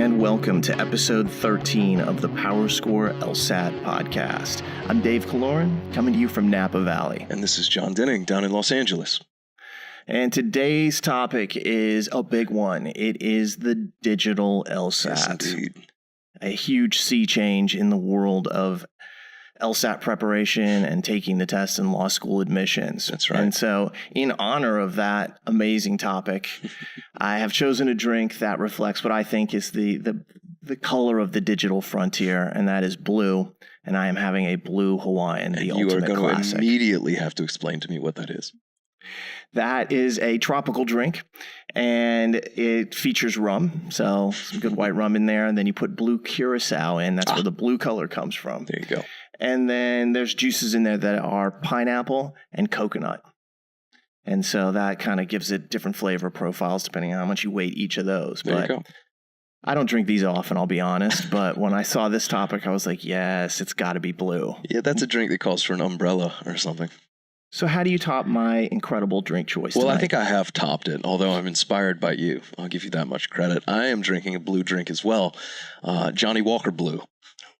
and welcome to episode 13 of the PowerScore LSAT podcast. I'm Dave Kaloran, coming to you from Napa Valley. And this is John Denning down in Los Angeles. And today's topic is a big one. It is the Digital LSAT. Yes, indeed. A huge sea change in the world of LSAT preparation and taking the test in law school admissions. That's right. And so in honor of that amazing topic, I have chosen a drink that reflects what I think is the color of the digital frontier, and that is blue. And I am having a blue Hawaiian, the ultimate classic. You are going to immediately have to explain to me what that is. That is a tropical drink, and it features rum, so some good white rum in there, and then you put blue curacao in. That's where the blue color comes from. There you go. And then there's juices in there that are pineapple and coconut. And so that kind of gives it different flavor profiles depending on how much you weight each of those. There you go. I don't drink these often, I'll be honest, but when I saw this topic, I was like, yes, it's got to be blue. Yeah, that's a drink that calls for an umbrella or something. So how do you top my incredible drink choice Well, tonight? I think I have topped it, although I'm inspired by you. I'll give you that much credit. I am drinking a blue drink as well, Johnny Walker Blue,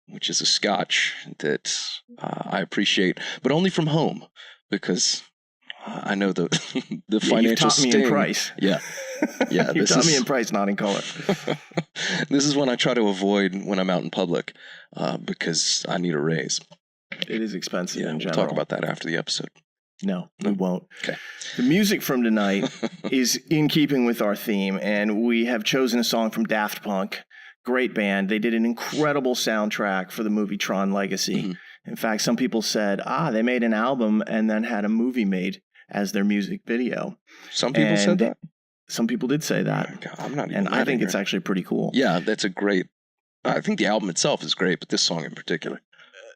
which is a scotch that I appreciate, but only from home, because I know the financial sting. You've taught me in price. Yeah. You've taught me in price, not in color. This is one I try to avoid when I'm out in public because I need a raise. It is expensive in general. We'll talk about that after the episode. No, we won't. Okay. The music from tonight is in keeping with our theme, and we have chosen a song from Daft Punk. Great band. They did an incredible soundtrack for the movie Tron Legacy. Mm-hmm. In fact, some people said, they made an album and then had a movie made as their music video. Some people said that? Some people did say that. Oh, God, I'm not even and I think it's actually pretty cool. Yeah, that's a great... I think the album itself is great, but this song in particular.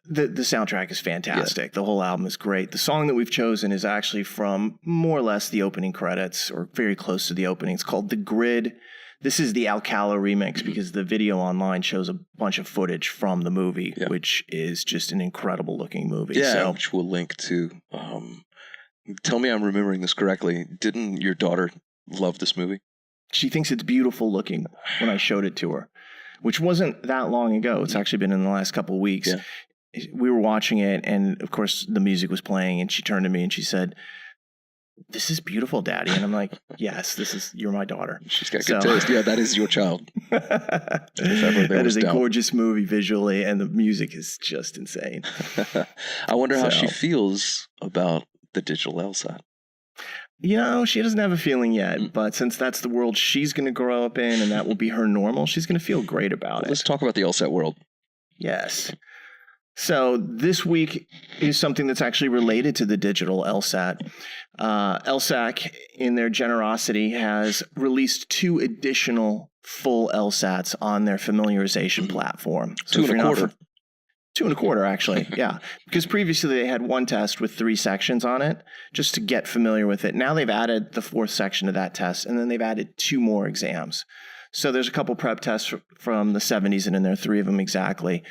The soundtrack is fantastic. Yeah. The whole album is great. The song that we've chosen is actually from more or less the opening credits, or very close to the opening. It's called The Grid. This is the Alcala remix because the video online shows a bunch of footage from the movie, which is just an incredible looking movie. Yeah, which we'll link to. Tell me I'm remembering this correctly. Didn't your daughter love this movie? She thinks it's beautiful looking when I showed it to her, which wasn't that long ago. It's actually been in the last couple of weeks. Yeah. We were watching it, and of course the music was playing, and she turned to me and she said, "This is beautiful, Daddy." And I'm like, "Yes, you're my daughter." She's got good taste. Yeah, that is your child. That is a gorgeous movie visually, and the music is just insane. I wonder how she feels about the Digital LSAT. She doesn't have a feeling yet, but since that's the world she's going to grow up in and that will be her normal, she's going to feel great about it. Let's talk about the LSAT world. Yes. So this week is something that's actually related to the Digital LSAT. LSAC, in their generosity, has released 2 additional full LSATs on their familiarization platform. So 2 1/4. 2 1/4, actually, yeah. Because previously they had one test with 3 sections on it, just to get familiar with it. Now they've added the 4th section to that test, and then they've added 2 more exams. So there's a couple prep tests from the 70s, and in there 3 of them exactly.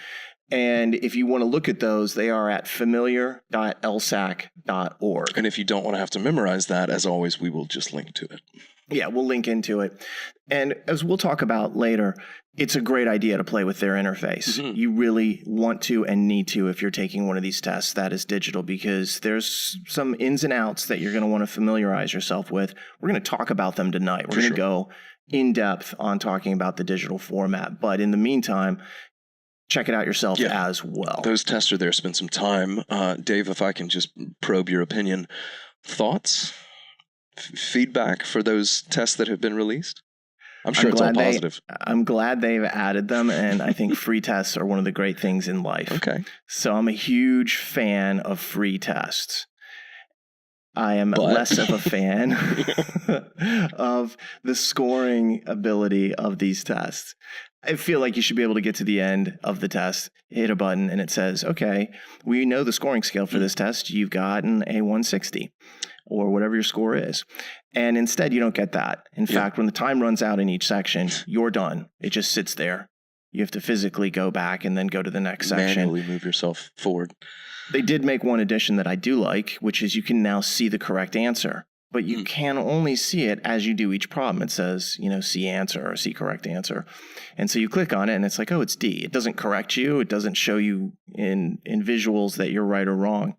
And if you want to look at those, they are at familiar.lsac.org. And if you don't want to have to memorize that, as always, we will just link to it. Yeah, we'll link into it. And as we'll talk about later, it's a great idea to play with their interface. Mm-hmm. You really want to and need to if you're taking one of these tests that is digital, because there's some ins and outs that you're going to want to familiarize yourself with. We're going to talk about them tonight. We're going to go in depth on talking about the digital format. But in the meantime, check it out yourself as well. Those tests are there. Spend some time. Dave, if I can just probe your opinion, thoughts, feedback for those tests that have been released? I'm sure it's all positive. I'm glad they've added them, and I think free tests are one of the great things in life. Okay. So I'm a huge fan of free tests. I am less of a fan of the scoring ability of these tests. I feel like you should be able to get to the end of the test, hit a button, and it says, okay, we know the scoring scale for this test. You've gotten a 160 or whatever your score is. And instead, you don't get that. In fact, when the time runs out in each section, you're done. It just sits there. You have to physically go back and then go to the next section. Manually move yourself forward. They did make one addition that I do like, which is you can now see the correct answer. but you can only see it as you do each problem. It says, see answer or see correct answer. And so you click on it and it's like, oh, it's D. It doesn't correct you. It doesn't show you in visuals that you're right or wrong.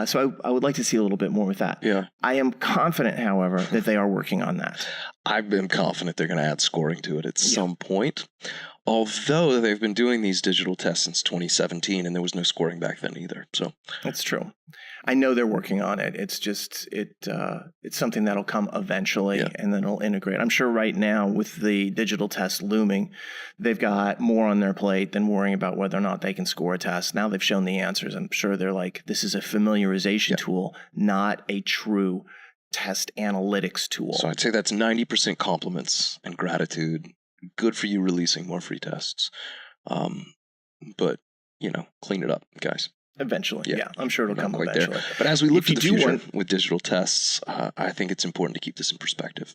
So I would like to see a little bit more with that. Yeah. I am confident, however, that they are working on that. I've been confident they're going to add scoring to it at some point. Although they've been doing these digital tests since 2017, and there was no scoring back then either. So that's true. I know they're working on it. It's just it's something that'll come eventually, and then it'll integrate. I'm sure right now with the digital test looming, they've got more on their plate than worrying about whether or not they can score a test. Now they've shown the answers. I'm sure they're like, this is a familiarization tool, not a true test analytics tool. So I'd say that's 90% compliments and gratitude. Good for you releasing more free tests. But, clean it up, guys. Eventually, yeah. I'm sure it'll come eventually. There. But as we look to the future with digital tests, I think it's important to keep this in perspective.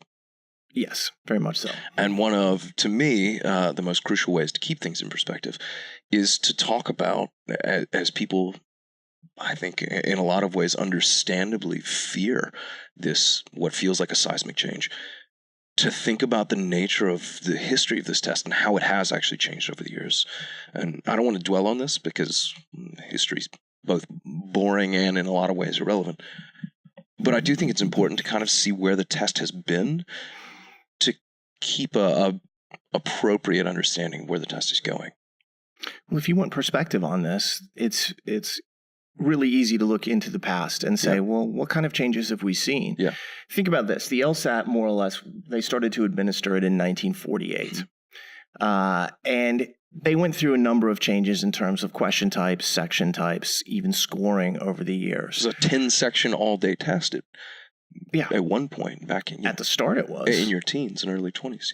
Yes, very much so. And one of, to me, the most crucial ways to keep things in perspective is to talk about, as people, I think, in a lot of ways, understandably fear this, what feels like a seismic change, to think about the nature of the history of this test and how it has actually changed over the years. And I don't want to dwell on this because history's both boring and in a lot of ways irrelevant. But I do think it's important to kind of see where the test has been to keep a appropriate understanding of where the test is going. Well, if you want perspective on this, it's really easy to look into the past and say, well, what kind of changes have we seen? Yeah. Think about this. The LSAT, more or less, they started to administer it in 1948. And they went through a number of changes in terms of question types, section types, even scoring over the years. It was a 10-section all-day test at one point back in... At the start it was. In your teens and early 20s,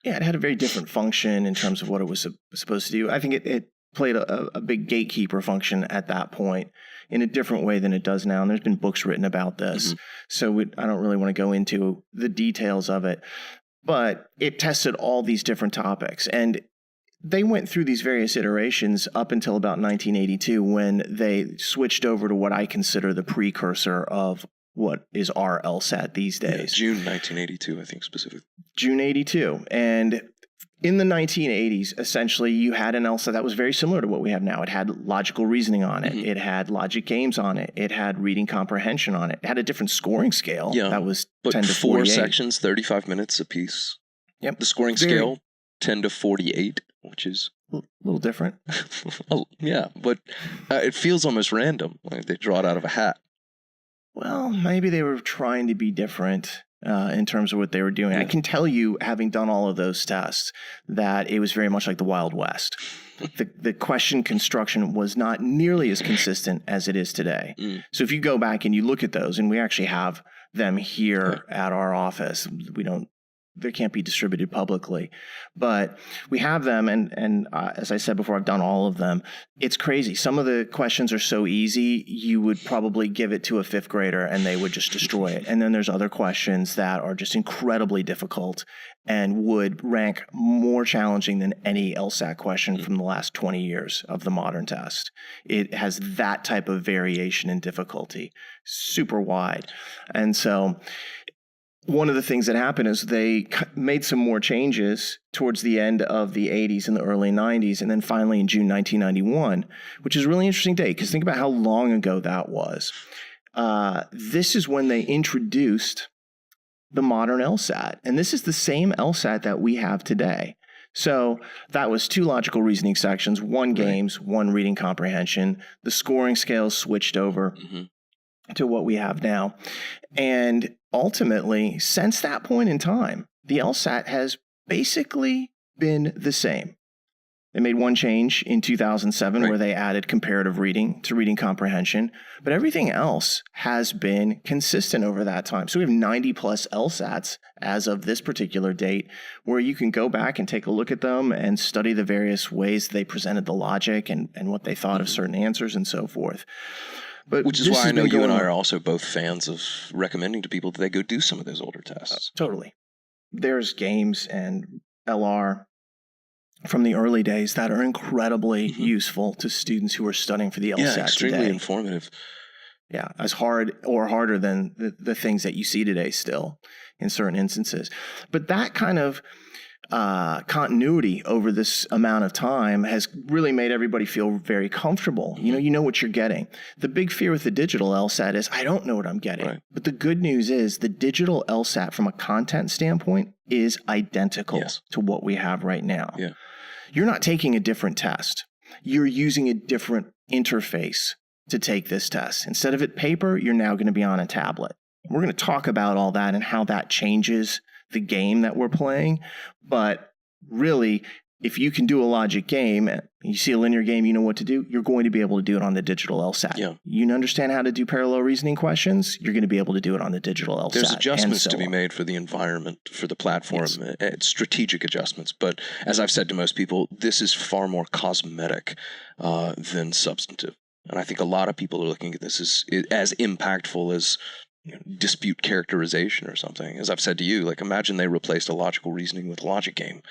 Yeah, it had a very different function in terms of what it was supposed to do. I think it played a big gatekeeper function at that point in a different way than it does now. And there's been books written about this. So I don't really want to go into the details of it. But it tested all these different topics. And they went through these various iterations up until about 1982 when they switched over to what I consider the precursor of what is our LSAT these days. June 1982, I think specifically. June 82. And in the 1980s, essentially, you had an LSAT that was very similar to what we have now. It had logical reasoning on it. It had logic games on it. It had reading comprehension on it. It had a different scoring scale. That was 10 to 48. 4 sections, 35 minutes apiece. Yep. The scoring scale, 10 to 48, which is... a little different. But it feels almost random. Like they draw it out of a hat. Well, maybe they were trying to be different in terms of what they were doing. I can tell you, having done all of those tests, that it was very much like the Wild West. The question construction was not nearly as consistent as it is today. So if you go back and you look at those, and we actually have them here at our office, they can't be distributed publicly, but we have them. And as I said before, I've done all of them. It's crazy. Some of the questions are so easy, you would probably give it to a fifth grader and they would just destroy it. And then there's other questions that are just incredibly difficult and would rank more challenging than any LSAT question from the last 20 years of the modern test. It has that type of variation in difficulty, super wide. And so one of the things that happened is they made some more changes towards the end of the 80s and the early 90s, and then finally in June 1991, which is a really interesting date because think about how long ago that was. This is when they introduced the modern LSAT, and this is the same LSAT that we have today. So that was 2 logical reasoning sections, 1 games, 1 reading comprehension. The scoring scales switched over to what we have now. And ultimately, since that point in time, the LSAT has basically been the same. They made 1 change in 2007 where they added comparative reading to reading comprehension, but everything else has been consistent over that time. So we have 90 plus LSATs as of this particular date where you can go back and take a look at them and study the various ways they presented the logic and what they thought of certain answers and so forth. But which is why I know you and I are also both fans of recommending to people that they go do some of those older tests. Totally. There's games and LR from the early days that are incredibly useful to students who are studying for the LSAT extremely today. Informative. Yeah, as hard or harder than the things that you see today still in certain instances. But that kind of continuity over this amount of time has really made everybody feel very comfortable. You know what you're getting. The big fear with the digital LSAT is I don't know what I'm getting. Right. But the good news is the digital LSAT from a content standpoint is identical to what we have right now. Yeah. You're not taking a different test. You're using a different interface to take this test. Instead of it paper, you're now going to be on a tablet. We're going to talk about all that and how that changes the game that we're playing. But really, if you can do a logic game, you see a linear game, you know what to do, you're going to be able to do it on the digital LSAT. Yeah. You understand how to do parallel reasoning questions, you're going to be able to do it on the digital LSAT. There's adjustments to be made for the environment, for the platform, strategic adjustments. But as I've said to most people, this is far more cosmetic than substantive. And I think a lot of people are looking at this as impactful as dispute characterization or something. As I've said to you, like imagine they replaced a logical reasoning with a logic game.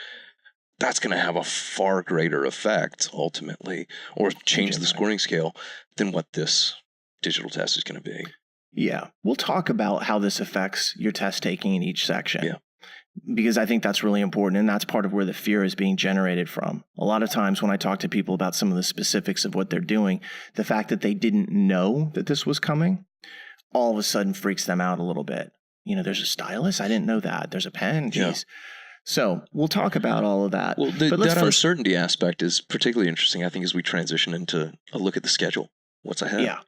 That's going to have a far greater effect ultimately, or change the scoring scale than what this digital test is going to be. Yeah. We'll talk about how this affects your test taking in each section. Yeah. Because I think that's really important, and that's part of where the fear is being generated from. A lot of times when I talk to people about some of the specifics of what they're doing, the fact that they didn't know that this was coming all of a sudden freaks them out a little bit. There's a stylus? I didn't know that. There's a pen? Jeez. Yeah. So we'll talk about all of that. Well, that uncertainty aspect is particularly interesting, I think, as we transition into a look at the schedule. What's ahead? Yeah.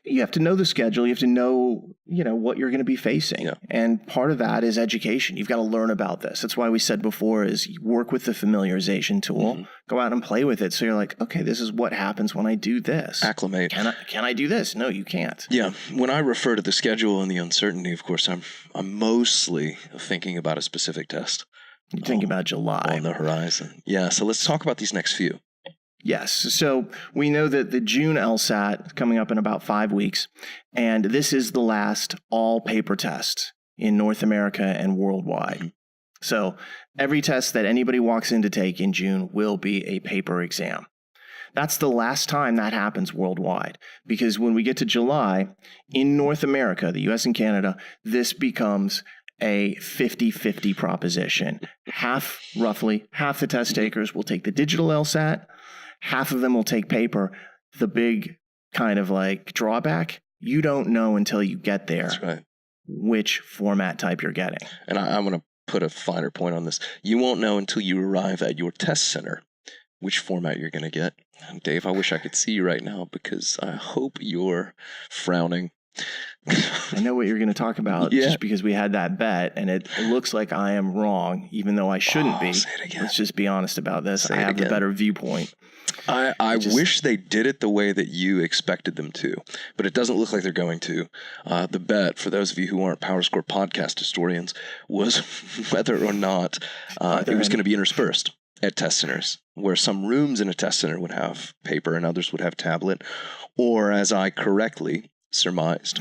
You have to know the schedule. You have to know, what you're going to be facing. Yeah. And part of that is education. You've got to learn about this. That's why we said before is you work with the familiarization tool, go out and play with it. So you're like, okay, this is what happens when I do this. Acclimate. Can I do this? No, you can't. Yeah. When I refer to the schedule and the uncertainty, of course, I'm mostly thinking about a specific test. You're thinking about July. On the horizon. Yeah. So let's talk about these next few. Yes. So we know that the June LSAT coming up in about 5 weeks, and this is the last all paper test in North America and worldwide. So every test that anybody walks in to take in June will be a paper exam. That's the last time that happens worldwide, because when we get to July in North America, the US and Canada, this becomes a 50-50 proposition. Roughly half the test takers will take the digital LSAT. Half of them will take paper. The big kind of like drawback, you don't know until you get there. That's right. Which format type you're getting. And I'm going to put a finer point on this. You won't know until you arrive at your test center which format you're going to get. And Dave, I wish I could see you right now because I hope you're frowning. I know what you're going to talk about just because we had that bet, and it looks like I am wrong, even though I shouldn't be. Say it again. Let's just be honest about this. I have the better viewpoint. I wish they did it the way that you expected them to, but it doesn't look like they're going to. The bet, for those of you who aren't PowerScore podcast historians, was whether or not it was going to be interspersed at test centers, where some rooms in a test center would have paper and others would have tablet, or as I correctly surmised.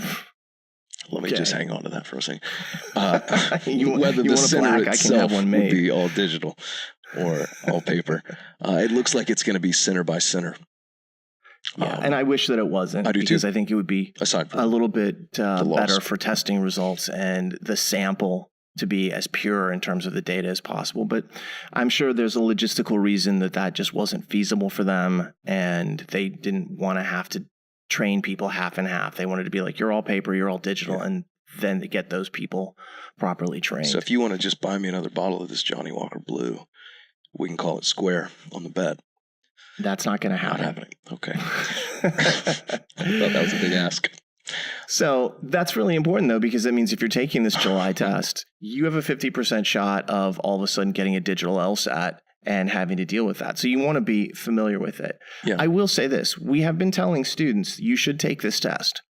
Let me just hang on to that for a second. Whether the center itself would be all digital or all paper. It looks like it's going to be center by center. Yeah, and I wish that it wasn't. I do because too. I think it would be a little bit better for testing results and the sample to be as pure in terms of the data as possible. But I'm sure there's a logistical reason that just wasn't feasible for them, and they didn't want to have to train people half and half. They wanted to be like, you're all paper, you're all digital, and then to get those people properly trained. So if you want to just buy me another bottle of this Johnny Walker Blue, we can call it square on the bet. That's not going to happen. Not happening. Okay. I thought that was a big ask. So that's really important, though, because that means if you're taking this July test, you have a 50% shot of all of a sudden getting a digital LSAT and having to deal with that. So you want to be familiar with it. Yeah. I will say this. We have been telling students, you should take this test.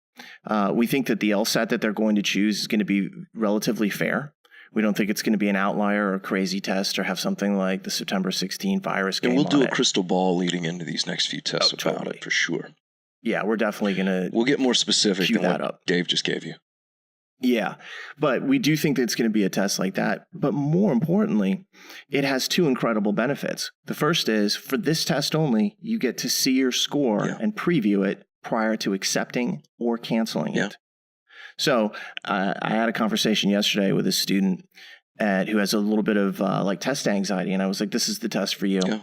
We think that the LSAT that they're going to choose is going to be relatively fair. We don't think it's going to be an outlier or a crazy test or have something like the September 16 virus game. And we'll do a crystal ball leading into these next few tests about it for sure. Yeah, we're definitely going to. We'll get more specific than what Dave just gave you. Yeah, but we do think that it's going to be a test like that. But more importantly, it has two incredible benefits. The first is, for this test only, you get to see your score and preview it prior to accepting or canceling Yeah. it. So I had a conversation yesterday with a student who has a little bit of test anxiety. And I was like, this is the test for you. Yeah.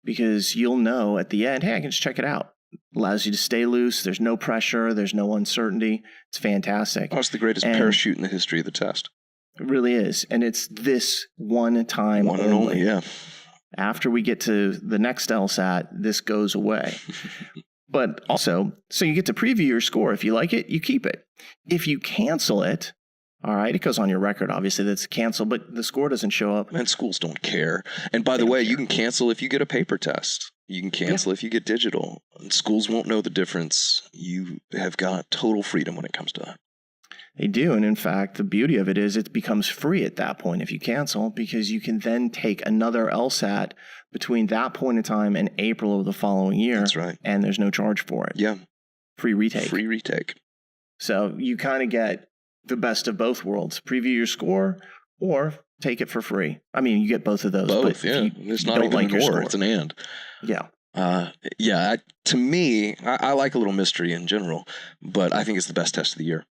Because you'll know at the end, hey, I can just check it out. Allows you to stay loose. There's no pressure. There's no uncertainty. It's fantastic. Oh, it's the greatest parachute in the history of the test. It really is. And it's this one time One and only, yeah. After we get to the next LSAT, this goes away. But also, so you get to preview your score. If you like it, you keep it. If you cancel it, all right, it goes on your record, obviously, that's canceled, but the score doesn't show up. And schools don't care. And by the way, you can cancel if you get a paper test. You can cancel if you get digital. And schools won't know the difference. You have got total freedom when it comes to that. They do. And in fact, the beauty of it is it becomes free at that point if you cancel, because you can then take another LSAT between that point in time and April of the following year. That's right. And there's no charge for it. Yeah. Free retake. Free retake. So you kind of get the best of both worlds. Preview your score or take it for free. I mean, you get both of those. Both, yeah. It's not even an or, it's an and. Yeah. To me, I like a little mystery in general, but I think it's the best test of the year.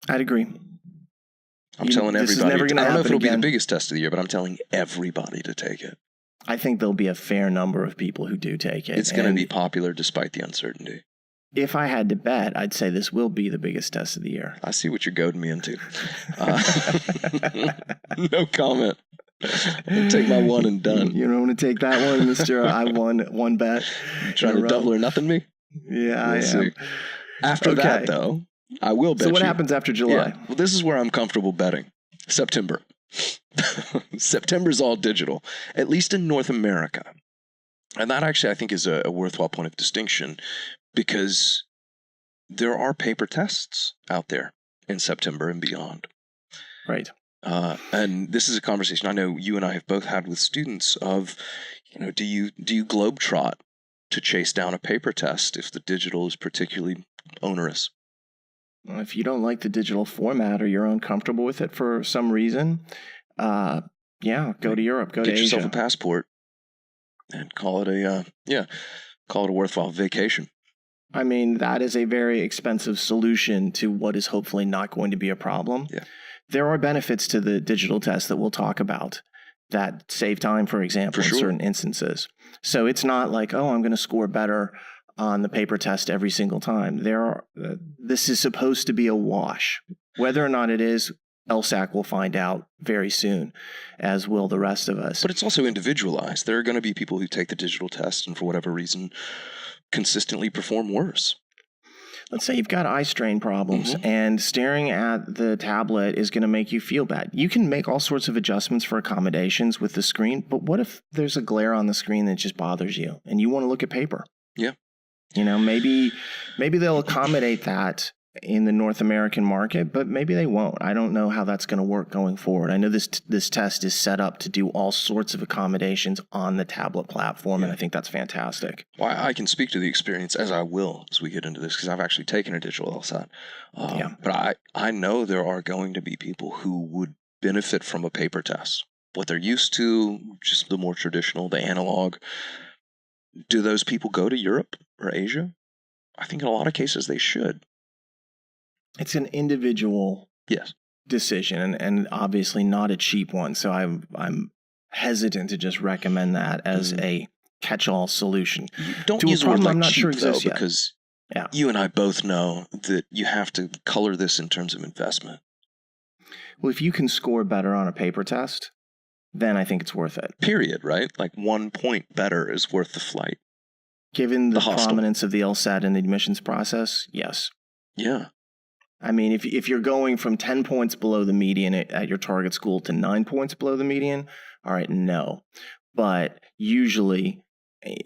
I'd agree. I'm telling everybody. I don't know if it'll be the biggest test of the year, but I'm telling everybody to take it. I think there'll be a fair number of people who do take it. It's going to be popular despite the uncertainty. If I had to bet, I'd say this will be the biggest test of the year. I see what you're goading me into. No comment. I'll take my one and done. You don't want to take that one, Mr. I won one bet. You trying to double or nothing me? Yeah, I am. See. After that, though, I will bet. So what happens after July? Yeah. Well, this is where I'm comfortable betting. September. September's all digital, at least in North America. And that actually, I think, is a worthwhile point of distinction, because there are paper tests out there in September and beyond. Right. And this is a conversation I know you and I have both had with students of, do you globetrot to chase down a paper test if the digital is particularly onerous? Well, if you don't like the digital format or you're uncomfortable with it for some reason, go to Europe, go to Asia. Get yourself a passport and call it a worthwhile vacation. I mean, that is a very expensive solution to what is hopefully not going to be a problem. Yeah. There are benefits to the digital test that we'll talk about that save time, for example, in certain instances. So it's not like, oh, I'm going to score better on the paper test every single time. This is supposed to be a wash. Whether or not it is, LSAC will find out very soon, as will the rest of us. But it's also individualized. There are going to be people who take the digital test and for whatever reason consistently perform worse. Let's say you've got eye strain problems and staring at the tablet is going to make you feel bad. You can make all sorts of adjustments for accommodations with the screen, but what if there's a glare on the screen that just bothers you and you want to look at paper? Yeah. Maybe they'll accommodate that in the North American market, but maybe they won't. I don't know how that's going to work going forward. I know this test is set up to do all sorts of accommodations on the tablet platform, and I think that's fantastic. Well, I can speak to the experience, as I will as we get into this, because I've actually taken a digital LSAT. But I know there are going to be people who would benefit from a paper test. What they're used to, just the more traditional, the analog. Do those people go to Europe or Asia? I think in a lot of cases they should. It's an individual decision, and obviously not a cheap one. So I'm hesitant to just recommend that as a catch-all solution. Don't use a word like cheap, though, because you and I both know that you have to color this in terms of investment. Well, if you can score better on a paper test, then I think it's worth it. Period, right? Like 1 point better is worth the flight. Given the prominence of the LSAT in the admissions process, yes. Yeah. I mean, if you're going from 10 points below the median at your target school to 9 points below the median, all right, no. But usually,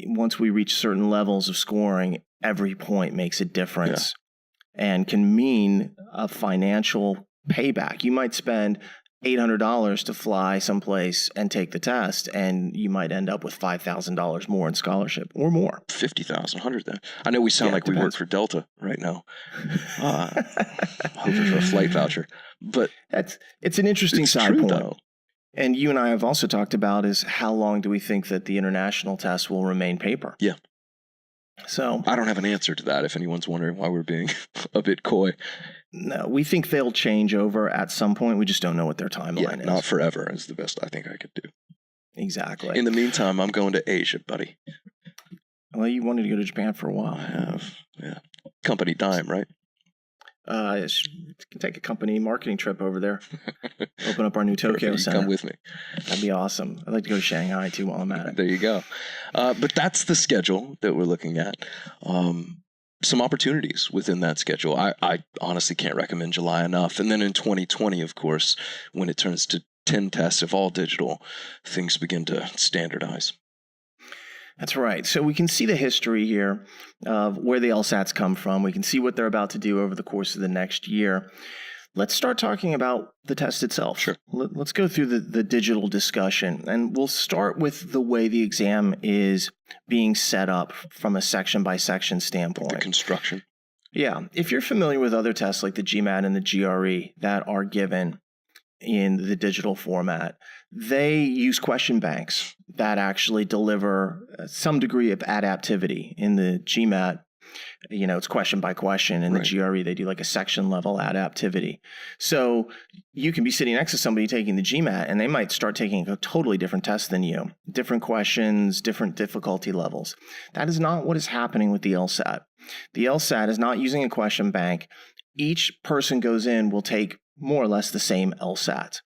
once we reach certain levels of scoring, every point makes a difference and can mean a financial payback. You might spend $800 to fly someplace and take the test, and you might end up with $5,000 more in scholarship or more. 50,000, 100,000. I know we sound like we work for Delta right now. Hoping for a flight voucher, but it's an interesting side point. Though. And you and I have also talked about is how long do we think that the international test will remain paper? Yeah. So I don't have an answer to that if anyone's wondering why we're being a bit coy. no, we think they'll change over at some point. We just don't know what their timeline is. Not forever is the best I think I could do. Exactly. In the meantime, I'm going to Asia, buddy. Well, you wanted to go to Japan for a while. I have, yeah. Company dime, right? Can take a company marketing trip over there. Open up our new Tokyo Center. Come with me. That'd be awesome. I'd like to go to Shanghai too while I'm at it. There you go. But that's the schedule that we're looking at. Some opportunities within that schedule. I honestly can't recommend July enough. And then in 2020, of course, when it turns to 10 tests of all digital, things begin to standardize. That's right. So we can see the history here of where the LSATs come from. We can see what they're about to do over the course of the next year. Let's start talking about the test itself. Sure. Let's go through the digital discussion. And we'll start with the way the exam is being set up from a section-by-section standpoint. The construction. Yeah. If you're familiar with other tests like the GMAT and the GRE that are given in the digital format, they use question banks that actually deliver some degree of adaptivity. In the GMAT, it's question by question. In the GRE, they do like a section level adaptivity. So you can be sitting next to somebody taking the GMAT and they might start taking a totally different test than you. Different questions, different difficulty levels. That is not what is happening with the LSAT. The LSAT is not using a question bank. Each person goes in will take more or less the same LSAT.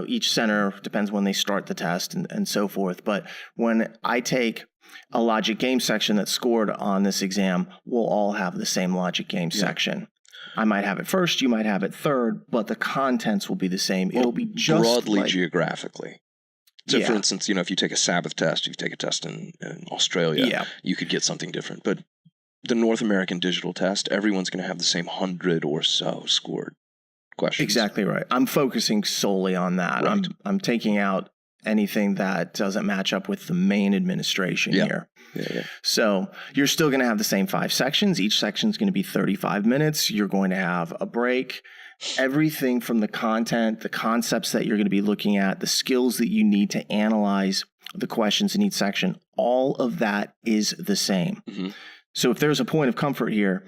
Each center depends when they start the test and so forth. But when I take a logic game section that's scored on this exam, we'll all have the same logic game section. I might have it first, you might have it third, but the contents will be the same. It'll be just broadly geographically. So, for instance, if you take a Sabbath test, if you take a test in Australia, you could get something different. But the North American digital test, everyone's going to have the same 100 or so scored questions. Exactly right. I'm focusing solely on that. Right. I'm taking out anything that doesn't match up with the main administration here. Yeah. So you're still going to have the same 5 sections. Each section is going to be 35 minutes. You're going to have a break. Everything from the content, the concepts that you're going to be looking at, the skills that you need to analyze the questions in each section, all of that is the same. Mm-hmm. So if there's a point of comfort here,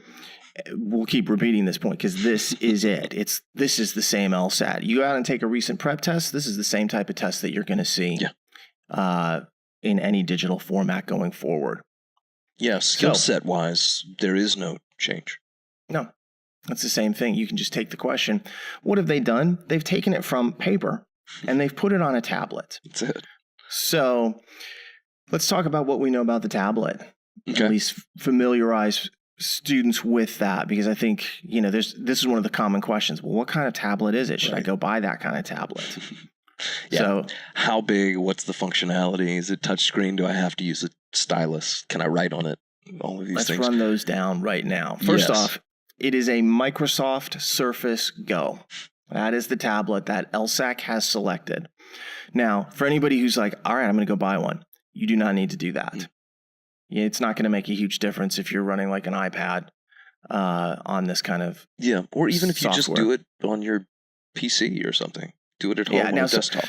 we'll keep repeating this point because this is it. This is the same LSAT. You go out and take a recent prep test. This is the same type of test that you're going to see in any digital format going forward. Yeah, skill set wise, there is no change. No, it's the same thing. You can just take the question. What have they done? They've taken it from paper and they've put it on a tablet. That's it. So let's talk about what we know about the tablet. Okay. At least familiarize students with that, because I think, this is one of the common questions. Well, what kind of tablet is it? Should I go buy that kind of tablet? So how big? What's the functionality? Is it touchscreen? Do I have to use a stylus? Can I write on it? All of these things. Let's run those down right now. First off, it is a Microsoft Surface Go. That is the tablet that LSAC has selected. Now, for anybody who's like, all right, I'm going to go buy one, you do not need to do that. It's not going to make a huge difference if you're running like an iPad on this kind of or even if you software. Just do it on your PC or something. Do it at home on a desktop.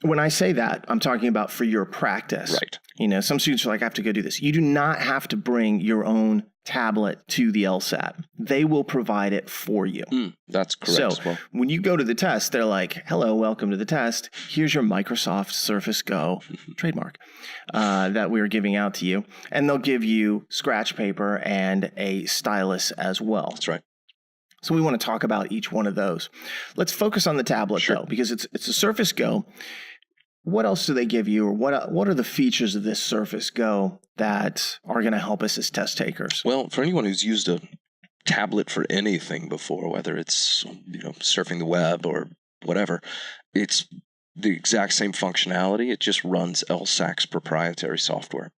When I say that, I'm talking about for your practice. Right. Some students are like, I have to go do this. You do not have to bring your own tablet to the LSAT. They will provide it for you. That's correct. So as well. When you go to the test, they're like, hello, welcome to the test. Here's your Microsoft Surface Go trademark that we're giving out to you. And they'll give you scratch paper and a stylus as well. That's right. So we want to talk about each one of those. Let's focus on the tablet, though, because it's a Surface Go. What else do they give you, or what are the features of this Surface Go that are going to help us as test takers? Well, for anyone who's used a tablet for anything before, whether it's surfing the web or whatever, it's the exact same functionality. It just runs LSAC's proprietary software,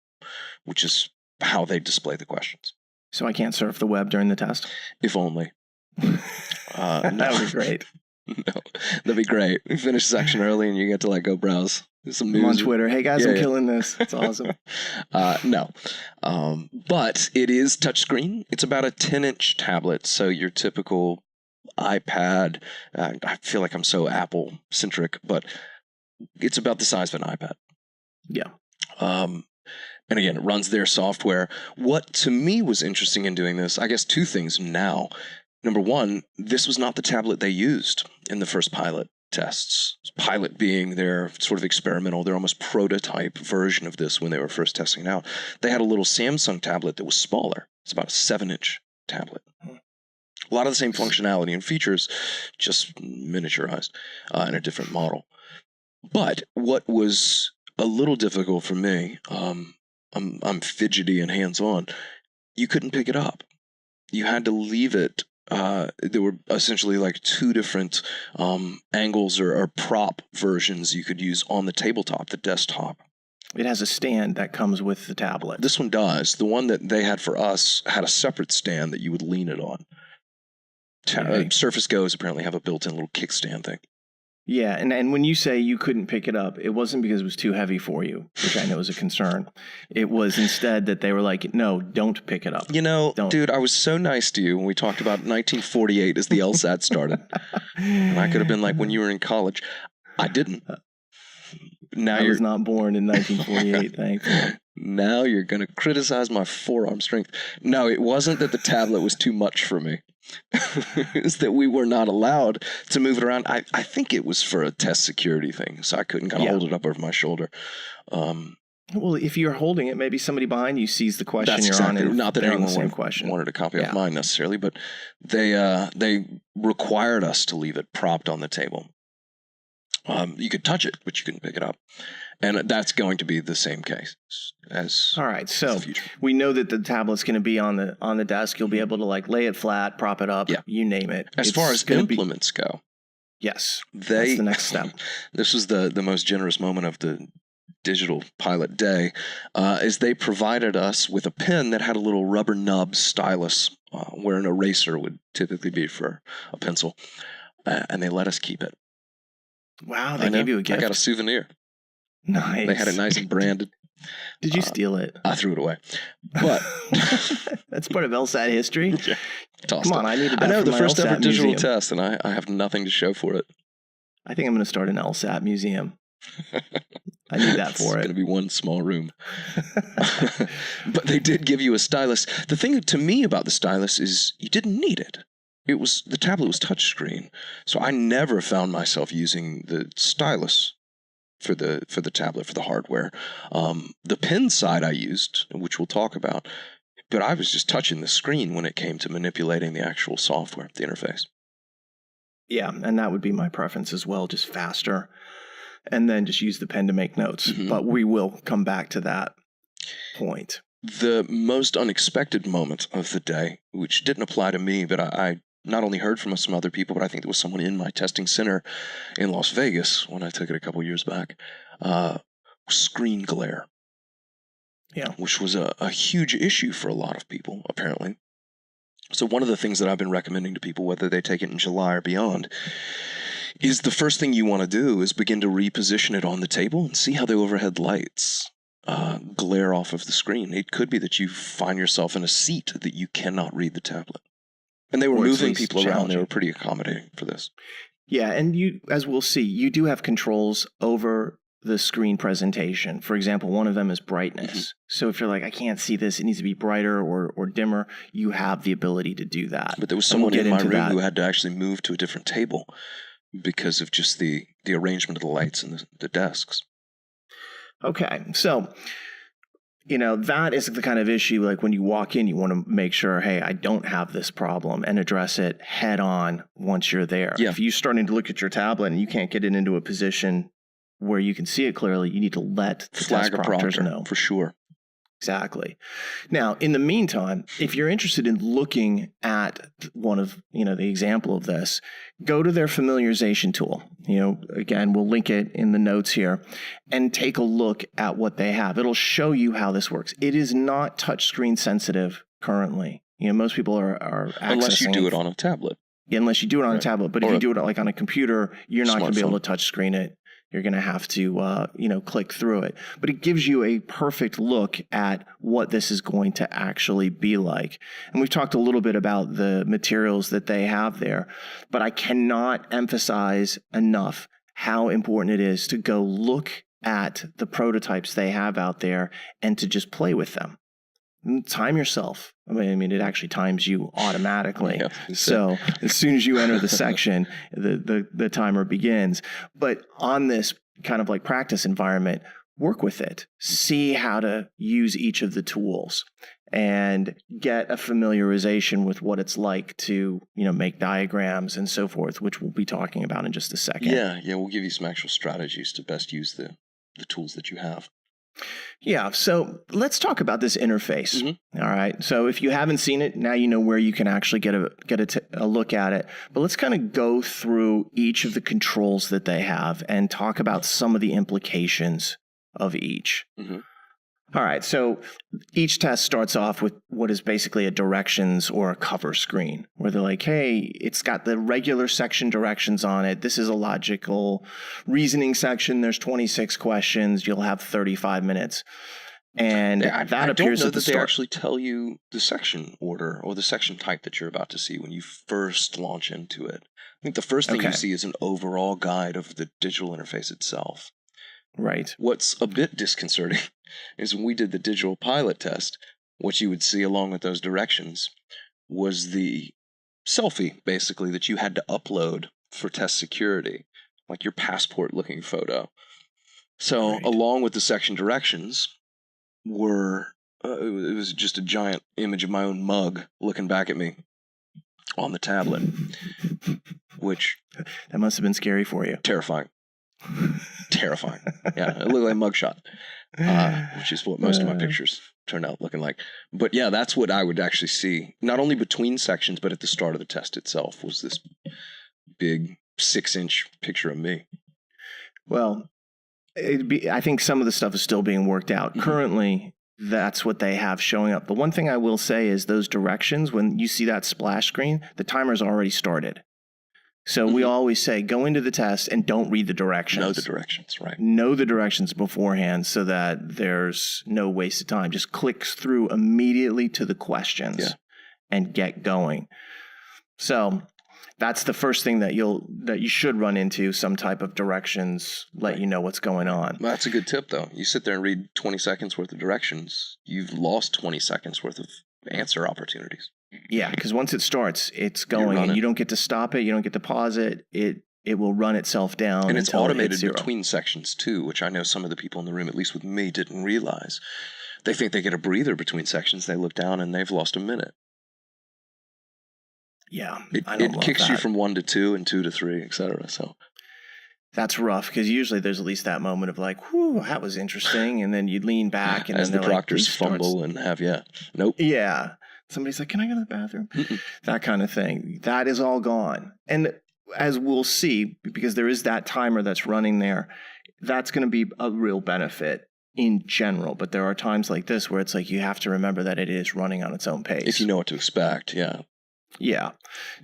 which is how they display the questions. So I can't surf the web during the test? If only. That would be great. No, that'd be great. We finish a section early and you get to go browse. Some news. I'm on Twitter. Hey guys, I'm killing this. It's awesome. No. But it is touchscreen. It's about a 10-inch tablet. So your typical iPad, I feel like I'm so Apple centric, but it's about the size of an iPad. Yeah. And again, it runs their software. What to me was interesting in doing this, I guess two things now. Number one, this was not the tablet they used in the first pilot tests. Pilot being their sort of experimental, their almost prototype version of this when they were first testing it out. They had a little Samsung tablet that was smaller. It's about a 7-inch tablet. A lot of the same functionality and features, just miniaturized in a different model. But what was a little difficult for me, I'm fidgety and hands-on, you couldn't pick it up. You had to leave it. There were essentially like two different angles or prop versions you could use on the tabletop, the desktop. It has a stand that comes with the tablet. This one does. The one that they had for us had a separate stand that you would lean it on. Okay. Surface Go's apparently have a built-in little kickstand thing. Yeah, and when you say you couldn't pick it up, it wasn't because it was too heavy for you, which I know is a concern. It was instead that they were like, no, don't pick it up. You know, Don't. dude, I was so nice to you when we talked about 1948 as the LSAT started. And I could have been like, when you were in college. I didn't. Now I was not born in 1948, thankfully. Now you're going to criticize my forearm strength. No, it wasn't that the tablet was too much for me. It's that we were not allowed to move it around. I think it was for a test security thing, so I couldn't kind of hold it up over my shoulder. Well, if you're holding it, maybe somebody behind you sees the question That's you're exactly, on. And not that they're on the anyone same question. wanted a copy of mine necessarily, but they required us to leave it propped on the table. You could touch it, but you couldn't pick it up. And that's going to be the same case as all right. So the future. We know that the tablet's going to be on the desk. You'll be able to like lay it flat, prop it up, you name it. As far as implements go, yes, that's the next step. This was the most generous moment of the digital pilot day, is they provided us with a pen that had a little rubber nub stylus, where an eraser would typically be for a pencil, and they let us keep it. Wow, they gave you a gift. I got a souvenir. Nice. They had it nice and branded. Did you steal it? I threw it away. But that's part of LSAT history. Yeah. Come on, I needed that. I know, for the first ever digital museum. test, and I have nothing to show for it. I think I'm going to start an LSAT museum. I need that for It's it. going to be one small room. But they did give you a stylus. The thing to me about the stylus is you didn't need it. The tablet was touchscreen, so I never found myself using the stylus for the tablet, for the hardware. The pen side I used, which we'll talk about, but I was just touching the screen when it came to manipulating the actual software, the interface. Yeah, and that would be my preference as well, just faster, and then just use the pen to make notes. Mm-hmm. But we will come back to that point. The most unexpected moment of the day, which didn't apply to me, but I not only heard from some other people, but I think there was someone in my testing center in Las Vegas when I took it a couple years back, screen glare. Yeah. Which was a huge issue for a lot of people, apparently. So one of the things that I've been recommending to people, whether they take it in July or beyond, is the first thing you want to do is begin to reposition it on the table and see how the overhead lights glare off of the screen. It could be that you find yourself in a seat that you cannot read the tablet. And they were moving people around. They were pretty accommodating for this. Yeah, and you, as we'll see, you do have controls over the screen presentation. For example, one of them is brightness. Mm-hmm. So if you're like, I can't see this, it needs to be brighter or dimmer, you have the ability to do that. But there was someone in my room who had to actually move to a different table because of just the arrangement of the lights and the desks. Okay, so that is the kind of issue, like when you walk in, you want to make sure, hey, I don't have this problem, and address it head on once you're there. Yeah. If you're starting to look at your tablet and you can't get it into a position where you can see it clearly, you need to let the test proctors know. For sure. Exactly. Now, in the meantime, if you're interested in looking at one of, the example of this, go to their familiarization tool. Again, we'll link it in the notes here, and take a look at what they have. It'll show you how this works. It is not touchscreen sensitive currently. Most people are accessing. Unless you do it on a tablet. Unless you do it on a tablet. But if you do it like on a computer, you're not going to be able to touchscreen it. You're going to have to, click through it. But it gives you a perfect look at what this is going to actually be like. And we've talked a little bit about the materials that they have there, but I cannot emphasize enough how important it is to go look at the prototypes they have out there and to just play with them. Time yourself. I mean, it actually times you automatically. Yeah. So as soon as you enter the section, the timer begins. But on this kind of like practice environment, work with it. See how to use each of the tools and get a familiarization with what it's like to, make diagrams and so forth, which we'll be talking about in just a second. Yeah, we'll give you some actual strategies to best use the tools that you have. Yeah, so let's talk about this interface. Mm-hmm. All right, so if you haven't seen it, now you know where you can actually get a look at it. But let's kind of go through each of the controls that they have and talk about some of the implications of each. Mm-hmm. All right, so each test starts off with what is basically a directions or a cover screen, where they're like, hey, it's got the regular section directions on it. This is a logical reasoning section. There's 26 questions. You'll have 35 minutes. And that appears at the start. They actually tell you the section order or the section type that you're about to see when you first launch into it. I think the first thing you see is an overall guide of the digital interface itself. Right. What's a bit disconcerting is when we did the digital pilot test, what you would see along with those directions was the selfie, basically, that you had to upload for test security, like your passport-looking photo. So along with the section directions were, it was just a giant image of my own mug looking back at me on the tablet, which... That must have been scary for you. Terrifying. Terrifying. Yeah, it looked like a mugshot, which is what most of my pictures turned out looking like. But yeah, that's what I would actually see, not only between sections, but at the start of the test itself, was this big 6-inch picture of me. Well, I think some of the stuff is still being worked out. Mm-hmm. Currently, that's what they have showing up. The one thing I will say is those directions, when you see that splash screen, the timer's already started. So we always say, go into the test and don't read the directions. Know the directions, right. Know the directions beforehand so that there's no waste of time. Just clicks through immediately to the questions and get going. So that's the first thing that you should run into, some type of directions, let you know what's going on. Well, that's a good tip, though. You sit there and read 20 seconds worth of directions, you've lost 20 seconds worth of answer opportunities. Yeah, because once it starts, it's going, and you don't get to stop it. You don't get to pause it. It will run itself down. And it's automated between sections, too, which I know some of the people in the room, at least with me, didn't realize. They think they get a breather between sections. They look down, and they've lost a minute. Yeah, it kicks you from 1 to 2 and 2 to 3, etc. So that's rough, because usually there's at least that moment of like, whew, that was interesting, and then you lean back, and as then the proctors fumble and have nope. Yeah. Somebody's like, can I go to the bathroom? That kind of thing. That is all gone. And as we'll see, because there is that timer that's running there, that's going to be a real benefit in general. But there are times like this where it's like you have to remember that it is running on its own pace. If you know what to expect, yeah. Yeah.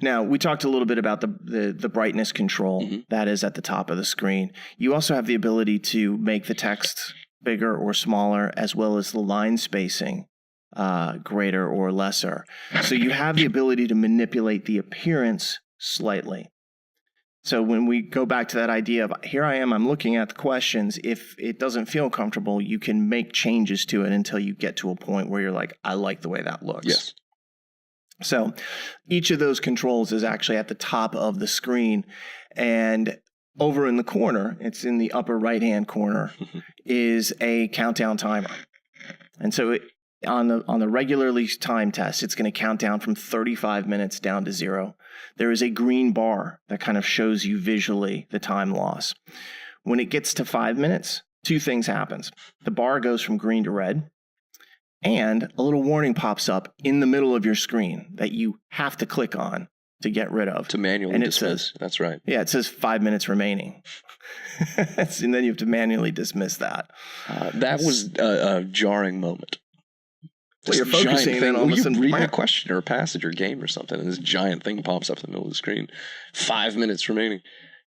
Now, we talked a little bit about the brightness control that is at the top of the screen. You also have the ability to make the text bigger or smaller, as well as the line spacing greater or lesser. So you have the ability to manipulate the appearance slightly. So when we go back to that idea of, here I am, I'm looking at the questions, if it doesn't feel comfortable, you can make changes to it until you get to a point where you're like, I like the way that looks. Yes. So each of those controls is actually at the top of the screen, and over in the corner, it's in the upper right-hand corner, is a countdown timer. And so on the regularly timed test, it's going to count down from 35 minutes down to 0. There is a green bar that kind of shows you visually the time loss. When it gets to 5 minutes, 2 things happens. The bar goes from green to red, and a little warning pops up in the middle of your screen that you have to click on to get rid of. To manually dismiss. That's right. Yeah, it says 5 minutes remaining. And then you have to manually dismiss that. That was a jarring moment. Well, you're focusing and all of a sudden, read a question or a passage or game or something, and this giant thing pops up in the middle of the screen. 5 minutes remaining.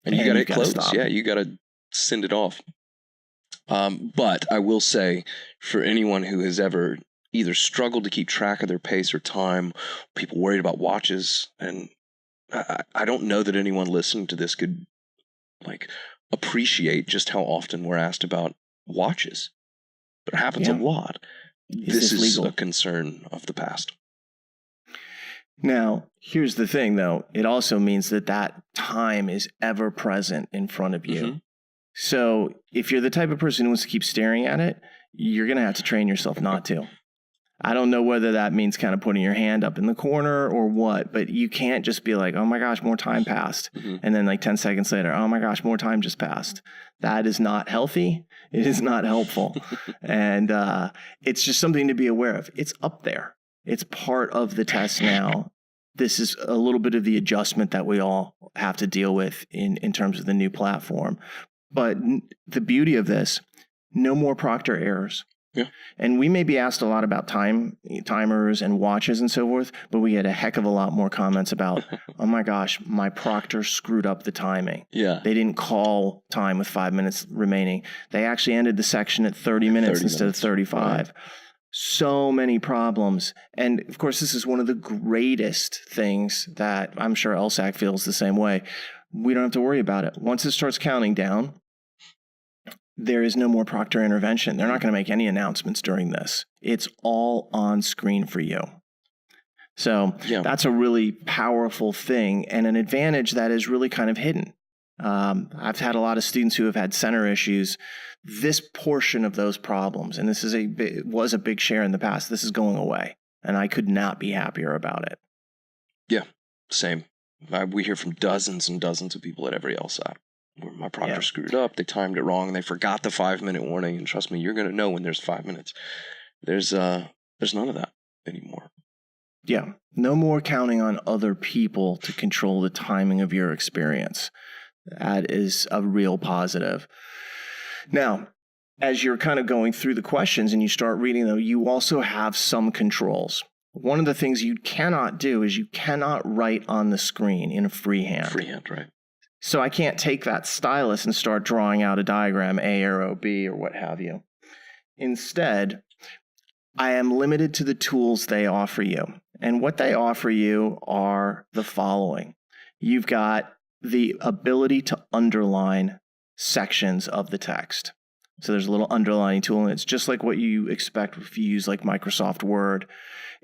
And you got to hit close. Stop. Yeah, you got to send it off. But I will say, for anyone who has ever either struggled to keep track of their pace or time, people worried about watches, and I don't know that anyone listening to this could, appreciate just how often we're asked about watches. It happens a lot. This is a concern of the past. Now, here's the thing, though. It also means that that time is ever present in front of you. Mm-hmm. So if you're the type of person who wants to keep staring at it, you're going to have to train yourself not to. I don't know whether that means kind of putting your hand up in the corner or what, but you can't just be like, oh my gosh, more time passed. Mm-hmm. And then like 10 seconds later, oh my gosh, more time just passed. That is not healthy. It is not helpful. And it's just something to be aware of. It's up there. It's part of the test now. This is a little bit of the adjustment that we all have to deal with in terms of the new platform. But the beauty of this, no more proctor errors. Yeah. And we may be asked a lot about timers and watches and so forth, but we get a heck of a lot more comments about, oh my gosh, my proctor screwed up the timing. Yeah. They didn't call time with 5 minutes remaining. They actually ended the section at 30 minutes instead of 35. Right. So many problems. And of course, this is one of the greatest things that I'm sure LSAC feels the same way. We don't have to worry about it. Once it starts counting down, there is no more proctor intervention. They're not going to make any announcements during this. It's all on screen for you. So that's a really powerful thing and an advantage that is really kind of hidden. I've had a lot of students who have had center issues. This portion of those problems, and this is was a big share in the past, this is going away. And I could not be happier about it. Yeah, same. We hear from dozens and dozens of people at every LSAT. Where my proctor screwed up, they timed it wrong, and they forgot the 5-minute warning. And trust me, you're going to know when there's 5 minutes. There's none of that anymore. Yeah, no more counting on other people to control the timing of your experience. That is a real positive. Now, as you're kind of going through the questions and you start reading them, you also have some controls. One of the things you cannot do is you cannot write on the screen in a freehand. Freehand, right. So I can't take that stylus and start drawing out a diagram, A arrow, B, or what have you. Instead, I am limited to the tools they offer you. And what they offer you are the following. You've got the ability to underline sections of the text. So there's a little underlining tool, and it's just like what you expect if you use like Microsoft Word,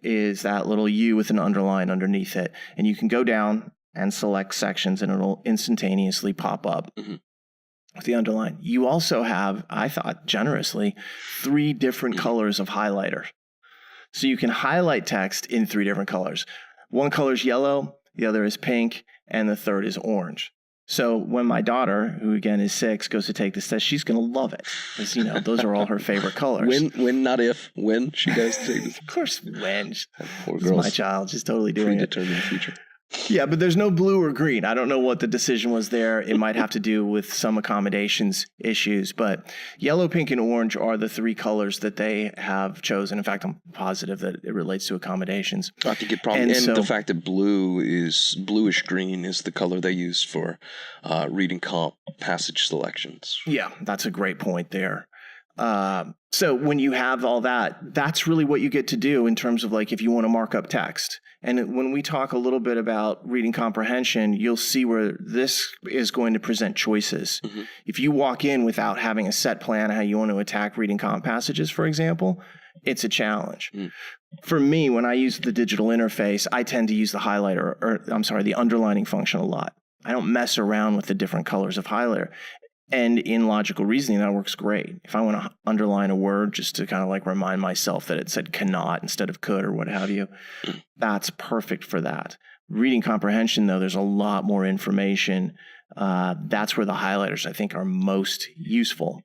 is that little U with an underline underneath it. And you can go down and select sections, and it'll instantaneously pop up with the underline. You also have, I thought generously, 3 different colors of highlighter. So you can highlight text in 3 different colors. One color is yellow, the other is pink, and the third is orange. So when my daughter, who again is 6, goes to take this test, she's going to love it. Because, those are all her favorite colors. When, not if, when she goes to take this. Of course, when. Poor girl. My child, she's totally doing it. Predetermined future. Yeah, but there's no blue or green. I don't know what the decision was there. It might have to do with some accommodations issues, but yellow, pink, and orange are the 3 colors that they have chosen. In fact, I'm positive that it relates to accommodations. I think it probably, and the fact that bluish green is the color they use for reading comp passage selections. Yeah, that's a great point there. So when you have all that, that's really what you get to do in terms of like if you want to mark up text. And when we talk a little bit about reading comprehension, you'll see where this is going to present choices. Mm-hmm. If you walk in without having a set plan how you want to attack reading comp passages, for example, it's a challenge. Mm. For me, when I use the digital interface, I tend to use the underlining function a lot. I don't mess around with the different colors of highlighter. And in logical reasoning, that works great. If I want to underline a word just to kind of like remind myself that it said cannot instead of could or what have you, that's perfect for that. Reading comprehension, though, there's a lot more information. That's where the highlighters, I think, are most useful.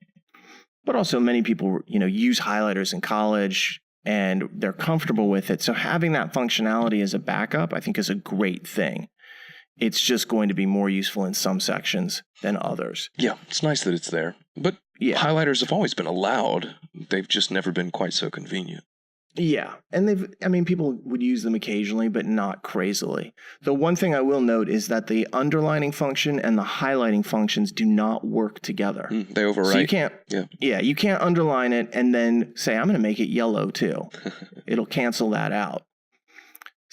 But also many people, use highlighters in college and they're comfortable with it. So having that functionality as a backup, I think, is a great thing. It's just going to be more useful in some sections than others. Yeah, it's nice that it's there. But highlighters have always been allowed. They've just never been quite so convenient. Yeah, and people would use them occasionally, but not crazily. The one thing I will note is that the underlining function and the highlighting functions do not work together. They overwrite. So you can't, you can't underline it and then say, I'm going to make it yellow too. It'll cancel that out.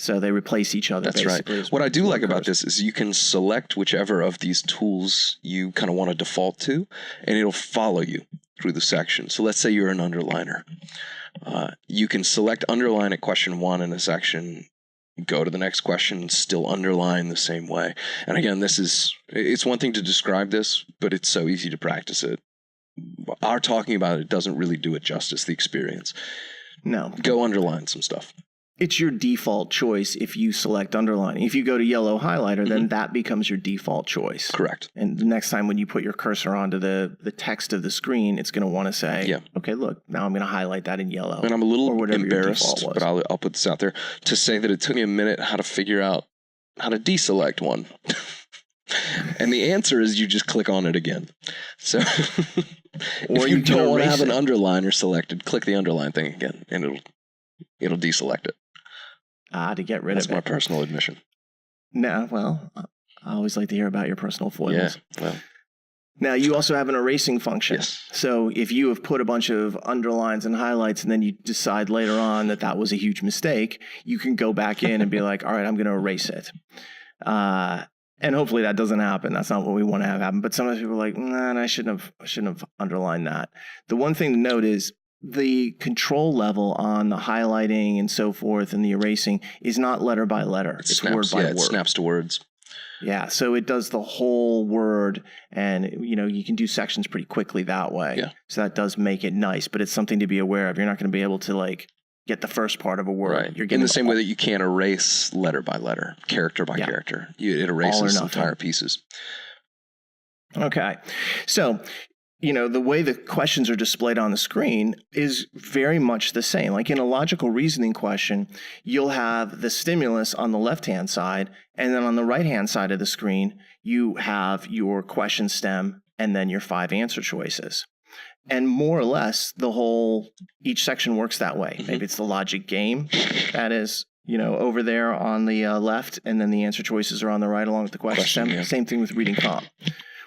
So they replace each other. That's right. What I do like about this is you can select whichever of these tools you kind of want to default to, and it'll follow you through the section. So let's say you're an underliner. You can select underline at question 1 in a section, go to the next question, still underline the same way. And again, it's one thing to describe this, but it's so easy to practice it. Our talking about it doesn't really do it justice, the experience. No. Go underline some stuff. It's your default choice if you select underline. If you go to yellow highlighter, then that becomes your default choice. Correct. And the next time when you put your cursor onto the text of the screen, it's going to want to say, okay, look, now I'm going to highlight that in yellow. And I'm a little embarrassed, but I'll put this out there, to say that it took me a minute how to figure out how to deselect one. And the answer is you just click on it again. So if you don't want to have an underliner selected, click the underline thing again, and it'll deselect it. To get rid of it. That's my personal admission. No, well, I always like to hear about your personal foibles. Yeah, well. Now, you also have an erasing function. Yes. So if you have put a bunch of underlines and highlights and then you decide later on that was a huge mistake, you can go back in and be like, all right, I'm going to erase it. And hopefully that doesn't happen. That's not what we want to have happen. But sometimes people are like, nah, I shouldn't have underlined that. The one thing to note is the control level on the highlighting and so forth and the erasing is not letter by letter. It's word by word. It snaps to words. Yeah, so it does the whole word, and you can do sections pretty quickly that way. Yeah. So that does make it nice, but it's something to be aware of. You're not going to be able to get the first part of a word. Right. You're getting in the same way that you can't erase letter by letter, character by character. It erases entire pieces. Okay. So the way the questions are displayed on the screen is very much the same. Like in a logical reasoning question, you'll have the stimulus on the left-hand side, and then on the right-hand side of the screen, you have your question stem and then your 5 answer choices. And more or less, each section works that way. Mm-hmm. Maybe it's the logic game that is, over there on the left, and then the answer choices are on the right along with the question stem. Yeah. Same thing with reading comp.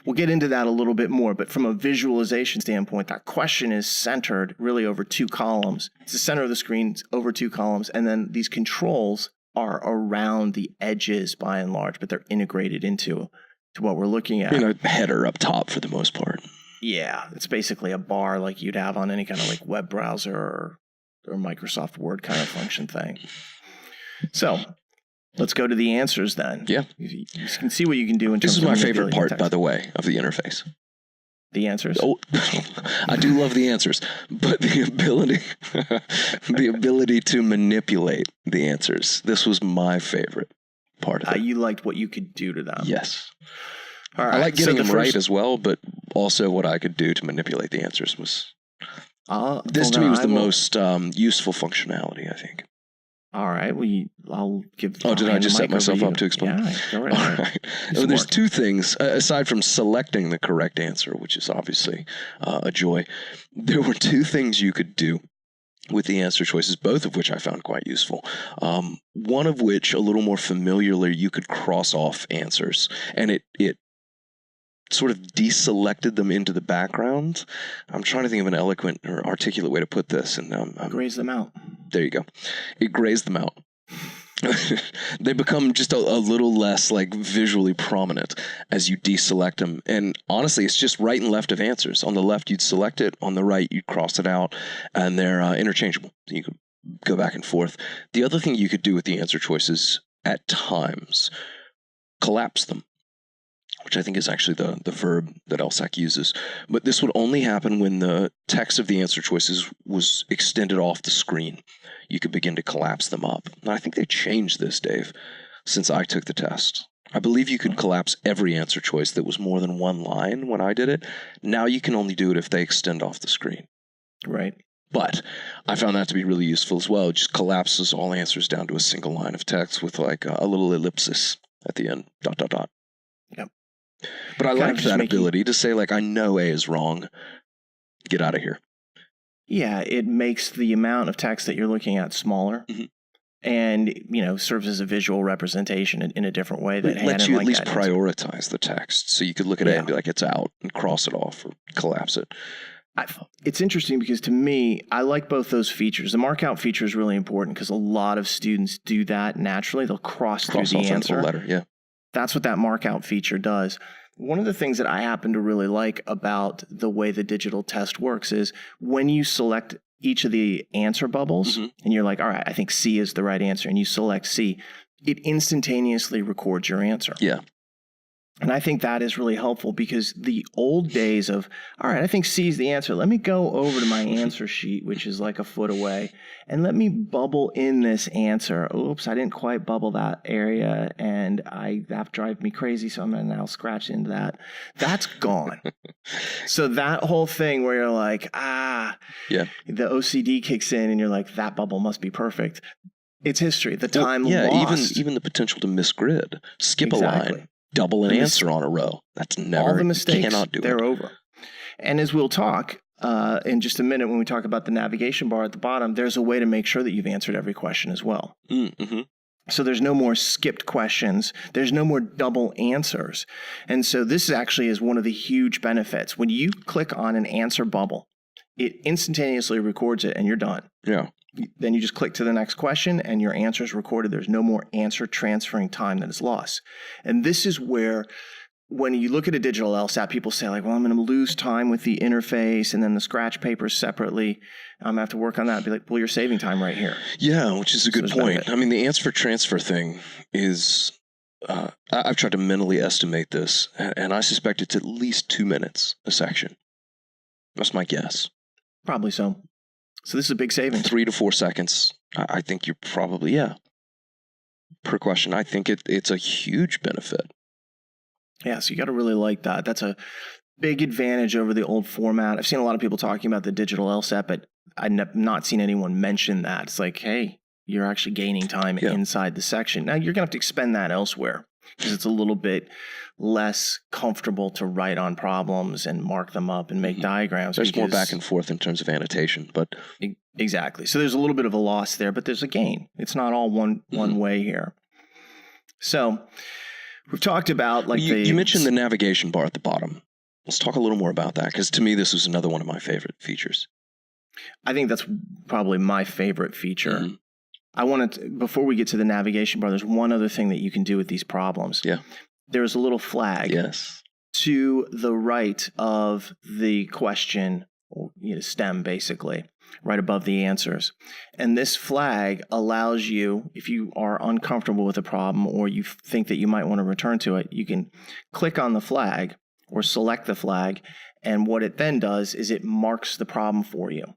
We'll get into that a little bit more, but from a visualization standpoint, that question is centered really over 2 columns. It's the center of the screen, it's over 2 columns, and then these controls are around the edges by and large, but they're integrated into what we're looking at. A header up top for the most part. Yeah, it's basically a bar like you'd have on any kind of web browser or Microsoft Word kind of function thing. So let's go to the answers then. Yeah. You can see what you can do in terms of This is my favorite part, by the way, of the interface. The answers? Oh, I do love the answers, but the ability to manipulate the answers. This was my favorite part of it. You liked what you could do to them. Yes. All right. I like getting them right as well, but also what I could do to manipulate the answers was... this to me was the most useful functionality, I think. All right. Well, I'll give... Oh, did I just set myself up to explain? Yeah, go right ahead. All right. Well, there's 2 things, aside from selecting the correct answer, which is obviously a joy. There were 2 things you could do with the answer choices, both of which I found quite useful. One of which, a little more familiarly, you could cross off answers, and it sort of deselected them into the background. I'm trying to think of an eloquent or articulate way to put this. And graze them out. There you go. It grazed them out. They become just a little less visually prominent as you deselect them. And honestly, it's just right and left of answers. On the left, you'd select it. On the right, you'd cross it out. And they're interchangeable. So you could go back and forth. The other thing you could do with the answer choices at times, collapse them, which I think is actually the verb that LSAC uses. But this would only happen when the text of the answer choices was extended off the screen. You could begin to collapse them up. And I think they changed this, Dave, since I took the test. I believe you could collapse every answer choice that was more than 1 line when I did it. Now you can only do it if they extend off the screen. Right. But I found that to be really useful as well. It just collapses all answers down to a single line of text with a little ellipsis at the end, ... Yep. But I like that ability to say, I know A is wrong. Get out of here. Yeah, it makes the amount of text that you're looking at smaller. Mm-hmm. And, serves as a visual representation in a different way. That lets you at least prioritize the text. So you could look at A and be like, it's out, and cross it off or collapse it. It's interesting because to me, I like both those features. The mark out feature is really important because a lot of students do that naturally. They'll cross through the answer. Letter, yeah. That's what that mark out feature does. One of the things that I happen to really like about the way the digital test works is when you select each of the answer bubbles and you're like, all right, I think C is the right answer, and you select C, it instantaneously records your answer. Yeah. And I think that is really helpful because the old days of, all right, I think C is the answer. Let me go over to my answer sheet, which is like a foot away, and let me bubble in this answer. Oops, I didn't quite bubble that area, and that drives me crazy, so I'm going to now scratch into that. That's gone. So that whole thing where you're like, the OCD kicks in, and you're like, that bubble must be perfect. It's history. The time lost. Even the potential to misgrid, skip a line. Double an answer on a row. That's never, all the mistakes, cannot do they're over. And as we'll talk in just a minute when we talk about the navigation bar at the bottom, there's a way to make sure that you've answered every question as well. Mm-hmm. So there's no more skipped questions. There's no more double answers. And so this actually is one of the huge benefits. When you click on an answer bubble, it instantaneously records it and you're done. Yeah. Then you just click to the next question and your answer is recorded. There's no more answer transferring time that is lost. And this is where, when you look at a digital LSAT, people say like, well, I'm going to lose time with the interface and then the scratch papers separately. I'm going to have to work on that. Be like, well, you're saving time right here. Yeah, which is a good point. I mean, the answer transfer thing is, I've tried to mentally estimate this, and I suspect it's at least 2 minutes a section. That's my guess. Probably so. So this is a big savings. 3 to 4 seconds. I think you're probably, per question. I think it's a huge benefit. Yeah, so you got to really like that. That's a big advantage over the old format. I've seen a lot of people talking about the digital LSAT, but I've not seen anyone mention that. It's like, hey, you're actually gaining time inside the section. Now, you're going to have to expend that elsewhere because it's a little bit less comfortable to write on problems and mark them up and make diagrams. There's more back and forth in terms of annotation, but exactly. So there's a little bit of a loss there, but there's a gain. It's not all one way here. So we've talked about you mentioned the navigation bar at the bottom. Let's talk a little more about that, because to me this was another one of my favorite features. I think that's probably my favorite feature. Mm-hmm. I wanted to, before we get to the navigation bar, there's one other thing that you can do with these problems. Yeah. There's a little flag to the right of the question, or stem basically, right above the answers. And this flag allows you, if you are uncomfortable with a problem or you think that you might want to return to it, you can click on the flag or select the flag. And what it then does is it marks the problem for you.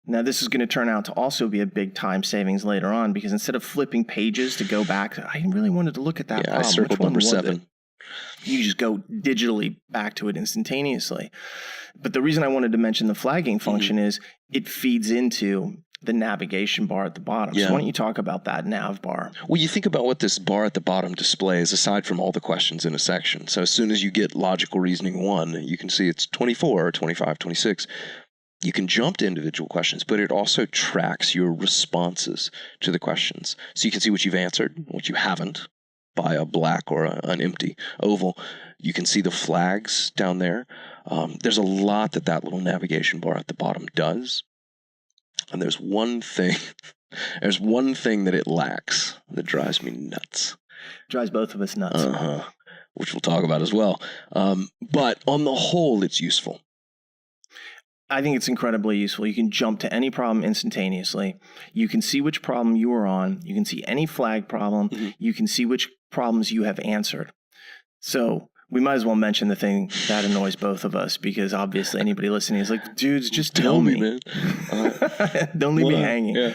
Now, this is going to turn out to also be a big time savings later on, because instead of flipping pages to go back, I really wanted to look at that problem. I circled number 7. You just go digitally back to it instantaneously. But the reason I wanted to mention the flagging function is it feeds into the navigation bar at the bottom. So why don't you talk about that nav bar? Well, you think about what this bar at the bottom displays, aside from all the questions in a section. So as soon as you get logical reasoning 1, you can see it's 24, 25, 26. You can jump to individual questions, but it also tracks your responses to the questions. So you can see what you've answered, what you haven't, by a black or an empty oval. You can see the flags down there. There's a lot that little navigation bar at the bottom does. And there's one thing that it lacks that drives me nuts. Drives both of us nuts. Which we'll talk about as well. But on the whole, it's useful. I think it's incredibly useful. You can jump to any problem instantaneously. You can see which problem you are on. You can see any flag problem. You can see which problems you have answered. So we might as well mention the thing that annoys both of us, because obviously anybody listening is like, dudes, just tell me, man. Don't leave me hanging.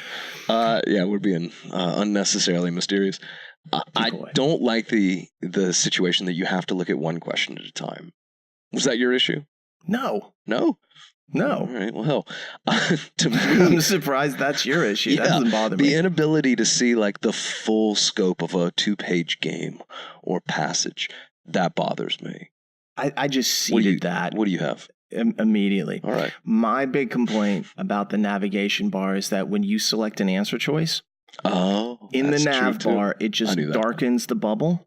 We're being unnecessarily mysterious. I don't like the situation that you have to look at one question at a time. Was that your issue? No. All right, well, hell, to me, I'm surprised that's your issue. That doesn't bother me. The inability to see like the full scope of a 2-page game or passage, that bothers me. I just seeded that. What do you have? Immediately. All right. My big complaint about the navigation bar is that when you select an answer choice, in the nav bar, it just darkens the bubble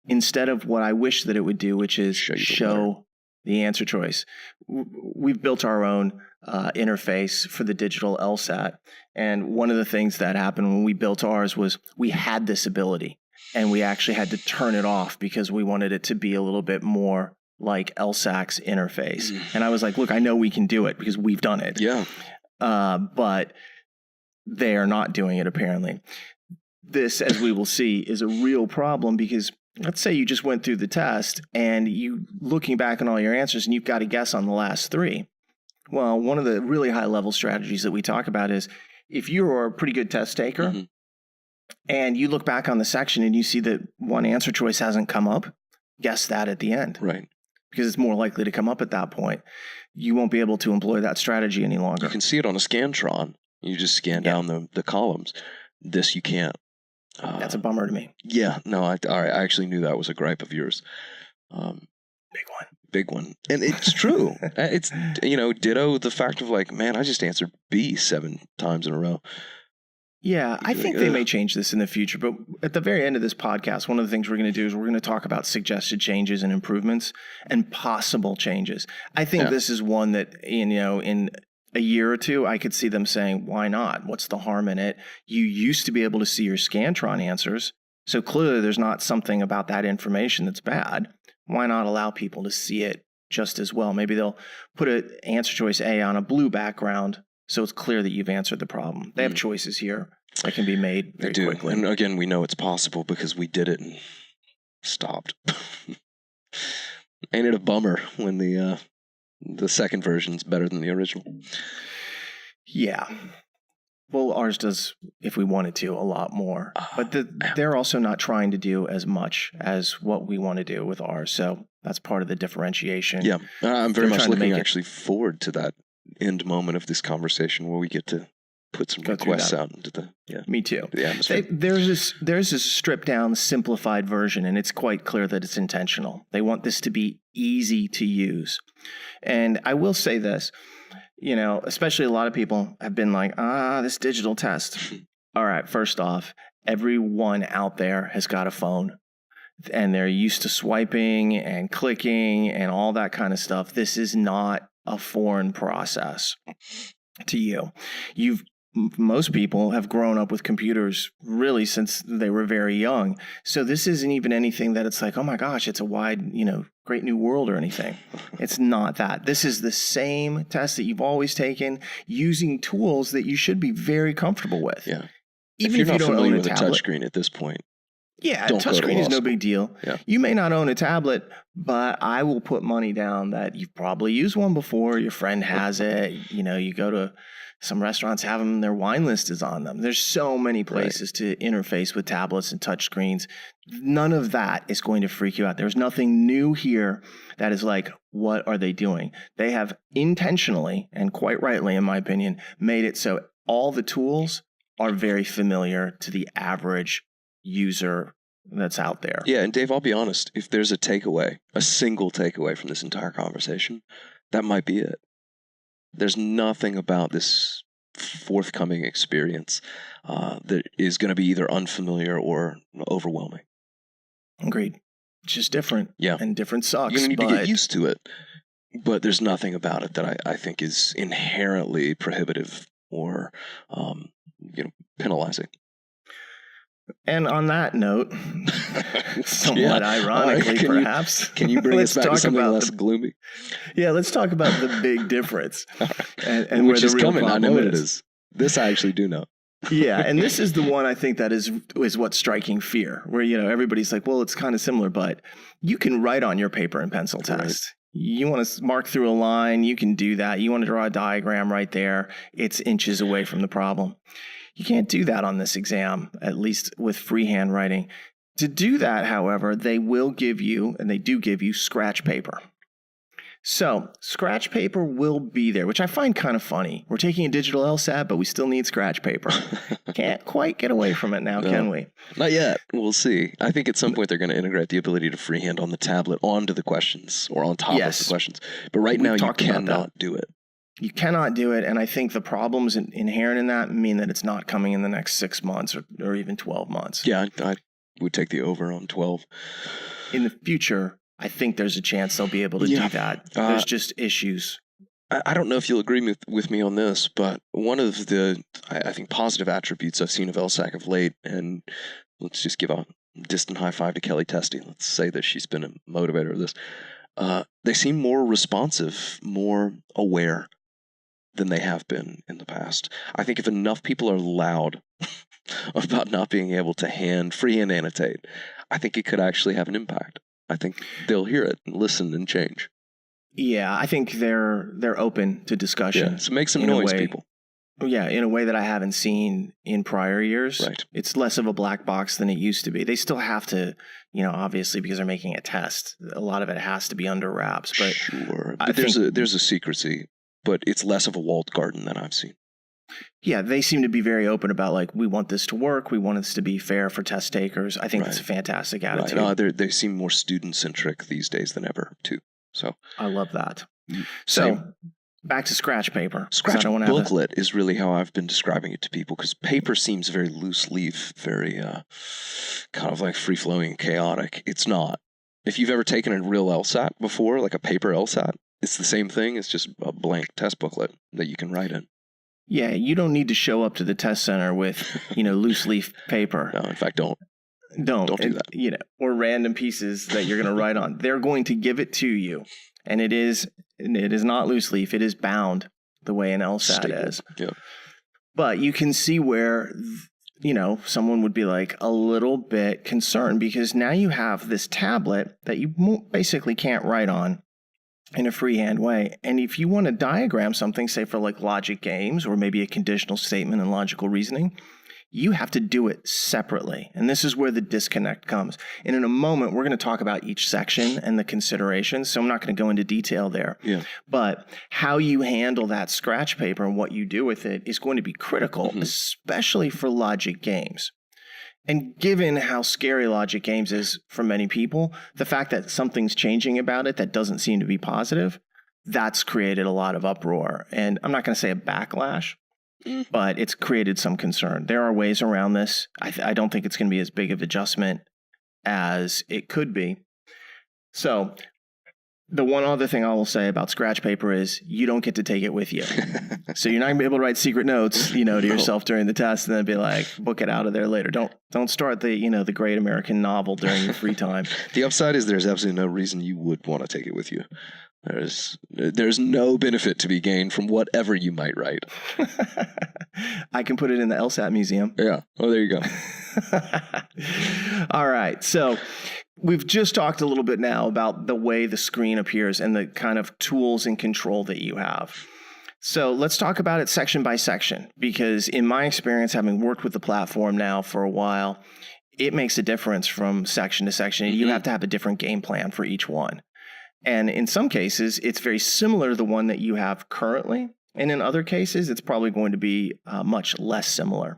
instead of what I wish that it would do, which is show the answer choice. We've built our own interface for the Digital LSAT. And one of the things that happened when we built ours was we had this ability and we actually had to turn it off because we wanted it to be a little bit more like LSAC's interface. And I was like, look, I know we can do it because we've done it. Yeah. But they are not doing it, apparently. This, as we will see, is a real problem because let's say you just went through the test and you looking back on all your answers and you've got to guess on the last three. Well, one of the really high level strategies that we talk about is if you're a pretty good test taker and you look back on the section and you see that one answer choice hasn't come up, guess that at the end. Right. Because it's more likely to come up at that point. You won't be able to employ that strategy any longer. You can see it on a Scantron. You just scan down the columns. This you can't. That's a bummer to me. Yeah, no, I actually knew that was a gripe of yours. Big one. And it's true. It's, ditto the fact of like, man, I just answered B 7 times in a row. Yeah, I think they may change this in the future. But at the very end of this podcast, one of the things we're going to do is we're going to talk about suggested changes and improvements and possible changes. I think this is one that, in a year or two, I could see them saying, why not? What's the harm in it? You used to be able to see your Scantron answers. So clearly there's not something about that information that's bad. Why not allow people to see it just as well? Maybe they'll put an answer choice A on a blue background so it's clear that you've answered the problem. They have choices here that can be made very quickly. And again, we know it's possible because we did it and stopped. Ain't it a bummer when the second version's better than the original? Yeah. Well, ours does, if we wanted to, a lot more. But they're also not trying to do as much as what we want to do with ours. So that's part of the differentiation. Yeah. I'm very much looking actually forward to that end moment of this conversation where we get to put some requests out into the Me too. The atmosphere. There's this stripped down, simplified version, and it's quite clear that it's intentional. They want this to be easy to use. And I will say this, especially a lot of people have been like, this digital test. All right, first off, everyone out there has got a phone and they're used to swiping and clicking and all that kind of stuff. This is not a foreign process to you. Most people have grown up with computers really since they were very young. So this isn't even anything that it's like, oh my gosh, it's a wide, great new world or anything. It's not that. This is the same test that you've always taken using tools that you should be very comfortable with. Yeah. Even if you're not familiar with a touchscreen at this point. Yeah, touchscreen is no big deal. Yeah. You may not own a tablet, but I will put money down that you've probably used one before. Your friend has it. You go to some restaurants, have them, their wine list is on them. There's so many places to interface with tablets and touchscreens. None of that is going to freak you out. There's nothing new here that is like, what are they doing? They have intentionally, and quite rightly, in my opinion, made it so all the tools are very familiar to the average user that's out there. Yeah, and Dave, I'll be honest, if there's a single takeaway from this entire conversation, that might be it. There's nothing about this forthcoming experience that is going to be either unfamiliar or overwhelming. Agreed. It's just different. Yeah. And different sucks. You need to get used to it. But there's nothing about it that I think is inherently prohibitive or penalizing. And on that note, somewhat ironically, perhaps, can you bring us back to something less gloomy? Yeah, let's talk about the big difference. And which is coming. I know what it is. This I actually do know. Yeah, and this is the one I think that is what's striking fear, where everybody's like, well, it's kind of similar, but you can write on your paper and pencil test. Right. You want to mark through a line, you can do that. You want to draw a diagram right there. It's inches away from the problem. You can't do that on this exam, at least with freehand writing. To do that, however, they will give you, and they do give you, scratch paper. So scratch paper will be there, which I find kind of funny. We're taking a digital LSAT, but we still need scratch paper. Can't quite get away from it now, can we? Not yet. We'll see. I think at some point they're going to integrate the ability to freehand on the tablet onto the questions or on top of the questions. But right now you cannot do it. You cannot do it, and I think the problems inherent in that mean that it's not coming in the next 6 months or even 12 months. Yeah, I would take the over on 12. In the future, I think there's a chance they'll be able to do that. There's just issues. I don't know if you'll agree with me on this, but one of the, I think, positive attributes I've seen of LSAC of late, and let's just give a distant high five to Kelly Testy. Let's say that she's been a motivator of this. They seem more responsive, more aware than they have been in the past. I think if enough people are loud about not being able to freehand annotate, I think it could actually have an impact. I think they'll hear it and listen and change. Yeah, I think they're open to discussion. Yeah, so make some noise, people. Yeah, in a way that I haven't seen in prior years. Right. It's less of a black box than it used to be. They still have to, obviously because they're making a test, a lot of it has to be under wraps. But sure, but there's a secrecy, but it's less of a walled garden than I've seen. Yeah, they seem to be very open about, like, we want this to work. We want this to be fair for test takers. I think that's a fantastic attitude. Right. No, they seem more student-centric these days than ever, too. So I love that. So back to scratch paper. Scratch booklet is really how I've been describing it to people, because paper seems very loose leaf, very kind of like free-flowing and chaotic. It's not. If you've ever taken a real LSAT before, like a paper LSAT, it's the same thing. It's just a blank test booklet that you can write in. Yeah, you don't need to show up to the test center with, loose leaf paper. No, in fact, don't. Don't do that. Or random pieces that you're going to write on. They're going to give it to you. And it is not loose leaf. It is bound the way an LSAT is. Yeah. But you can see where, someone would be like a little bit concerned, because now you have this tablet that you basically can't write on in a freehand way. And if you want to diagram something, say for like logic games or maybe a conditional statement and logical reasoning, you have to do it separately. And this is where the disconnect comes. And in a moment, we're going to talk about each section and the considerations. So I'm not going to go into detail there. Yeah. But how you handle that scratch paper and what you do with it is going to be critical, especially for logic games. And given how scary logic games is for many people, the fact that something's changing about it that doesn't seem to be positive, that's created a lot of uproar. And I'm not going to say a backlash, but it's created some concern. There are ways around this. I don't think it's going to be as big of adjustment as it could be. So the one other thing I will say about scratch paper is you don't get to take it with you. So you're not going to be able to write secret notes, to yourself during the test and then be like, book it out of there later. Don't start the great American novel during your free time. The upside is there's absolutely no reason you would want to take it with you. There's no benefit to be gained from whatever you might write. I can put it in the LSAT museum. Yeah. Oh, there you go. All right. So we've just talked a little bit now about the way the screen appears and the kind of tools and control that you have. So let's talk about it section by section, because in my experience, having worked with the platform now for a while, it makes a difference from section to section. You have to have a different game plan for each one. And in some cases, it's very similar to the one that you have currently. And in other cases, it's probably going to be much less similar.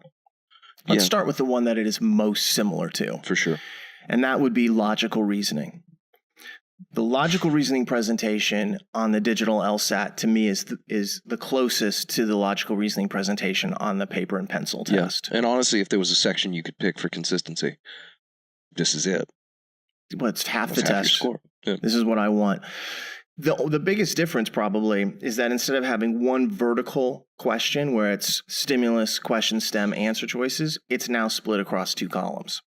Let's start with the one that it is most similar to. For sure. And that would be logical reasoning. The logical reasoning presentation on the digital LSAT, to me, is the closest to the logical reasoning presentation on the paper and pencil test. And honestly, if there was a section you could pick for consistency, this is it. Well, it's half the test. Your score. Yeah. This is what I want. The biggest difference probably is that instead of having one vertical question where it's stimulus, question, stem, answer choices, it's now split across two columns.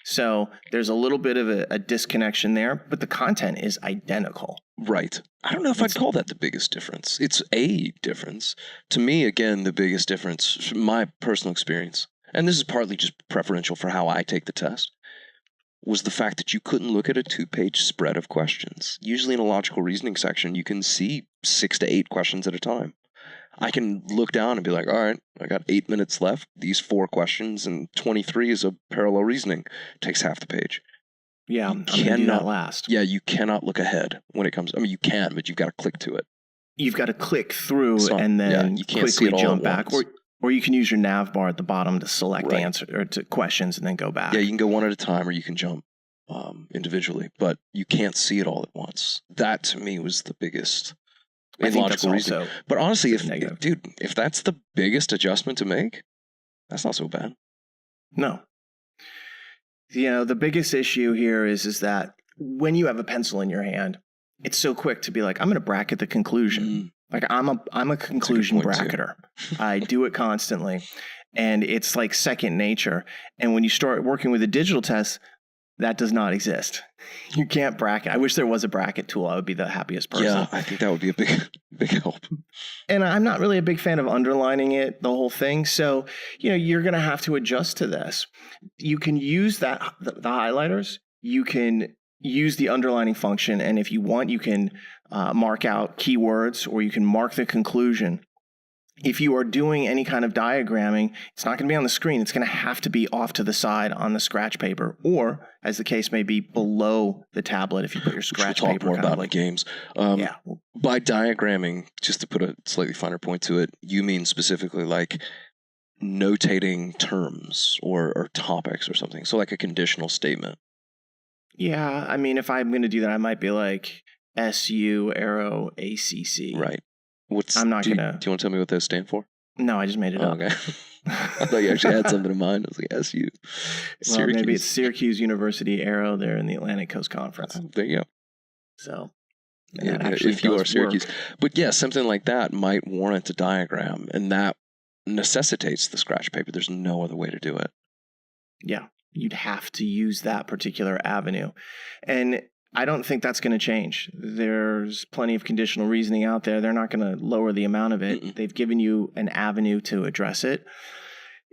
So there's a little bit of a disconnection there, but the content is identical. Right. I don't know if I'd call that the biggest difference. It's a difference. To me, again, the biggest difference, from my personal experience, and this is partly just preferential for how I take the test, was the fact that you couldn't look at a 2-page spread of questions. Usually in a logical reasoning section, you can see 6 to 8 questions at a time. I can look down and be like, all right, I got 8 minutes left. These 4 questions and 23 is a parallel reasoning. Takes half the page. Yeah, I'm going to do that last. Yeah, you cannot look ahead when it comes. I mean, you can, but you've got to click to it. You've got to click through and then you can't quickly jump back. Once. Or you can use your nav bar at the bottom to select answer or to questions and then go back. Yeah, you can go one at a time, or you can jump individually, but you can't see it all at once. That to me was the biggest in logical reasoning. But honestly, if that's the biggest adjustment to make, that's not so bad. No. The biggest issue here is that when you have a pencil in your hand, it's so quick to be like, I'm going to bracket the conclusion. Like I'm a conclusion bracketer. I do it constantly, and it's like second nature. And when you start working with a digital test, that does not exist. You can't bracket. I wish there was a bracket tool. I would be the happiest person. Yeah, I think that would be a big help. And I'm not really a big fan of underlining it, the whole thing. So, you're going to have to adjust to this. You can use the highlighters. You can use the underlining function. And if you want, you can mark out keywords, or you can mark the conclusion. If you are doing any kind of diagramming, it's not going to be on the screen. It's going to have to be off to the side on the scratch paper, or, as the case may be, below the tablet if you put your scratch paper. We'll talk more about in games. By diagramming, just to put a slightly finer point to it, you mean specifically like notating terms or topics or something. So like a conditional statement. Yeah, I mean, if I'm going to do that, I might be like SU arrow ACC. Right. I'm not going to... Do you want to tell me what those stand for? No, I just made it up. Okay. I thought you actually had something in mind. I was like, SU. Well, maybe it's Syracuse University Arrow. They're in the Atlantic Coast Conference. There you go. So, if you are Syracuse. But yeah, something like that might warrant a diagram, and that necessitates the scratch paper. There's no other way to do it. Yeah, you'd have to use that particular avenue. And I don't think that's going to change. There's plenty of conditional reasoning out there. They're not going to lower the amount of it. They've given you an avenue to address it.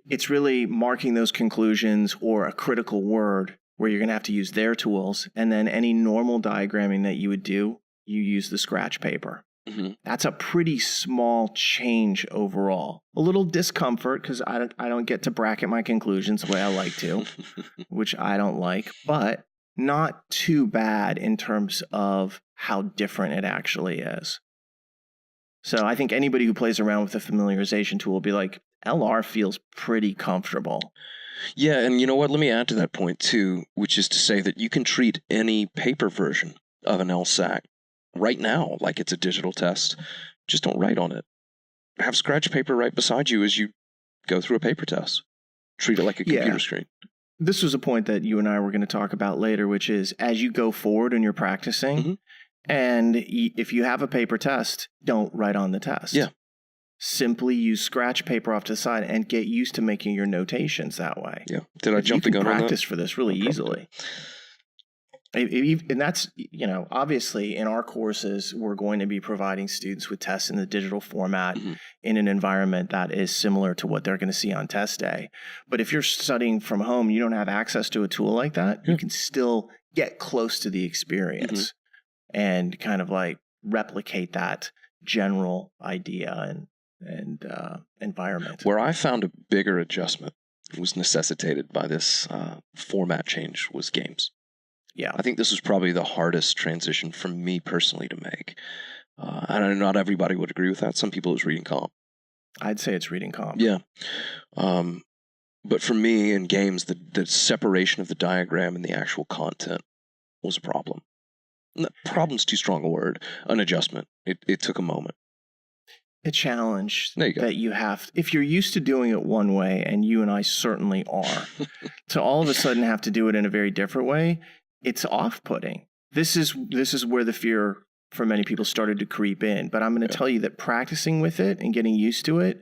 It's really marking those conclusions or a critical word where you're going to have to use their tools. And then any normal diagramming that you would do, you use the scratch paper. That's a pretty small change overall. A little discomfort because I don't get to bracket my conclusions the way I like to, which I don't like, but not too bad in terms of how different it actually is. So I think anybody who plays around with the familiarization tool will be like, LR feels pretty comfortable. Yeah, and you know what? Let me add to that point too, which is to say that you can treat any paper version of an LSAT right now like it's a digital test. Just don't write on it. Have scratch paper right beside you as you go through a paper test. Treat it like a computer screen. This was a point that you and I were going to talk about later, which is as you go forward and you're practicing, and if you have a paper test, don't write on the test. Yeah. Simply use scratch paper off to the side and get used to making your notations that way. Yeah. Did I jump the gun on that? You can practice for this really easily. And that's, obviously in our courses, we're going to be providing students with tests in the digital format in an environment that is similar to what they're going to see on test day. But if you're studying from home, you don't have access to a tool like that, you can still get close to the experience and kind of like replicate that general idea and environment. Where I found a bigger adjustment was necessitated by this format change was games. Yeah, I think this was probably the hardest transition for me personally to make. And not everybody would agree with that. Some people it was reading comp. I'd say it's reading comp. Yeah. But for me in games, the separation of the diagram and the actual content was a problem. Problem's too strong a word. An adjustment. It took a moment. A challenge that you have, if you're used to doing it one way, and you and I certainly are, to all of a sudden have to do it in a very different way, it's off-putting. This is where the fear for many people started to creep in. But I'm going to tell you that practicing with it and getting used to it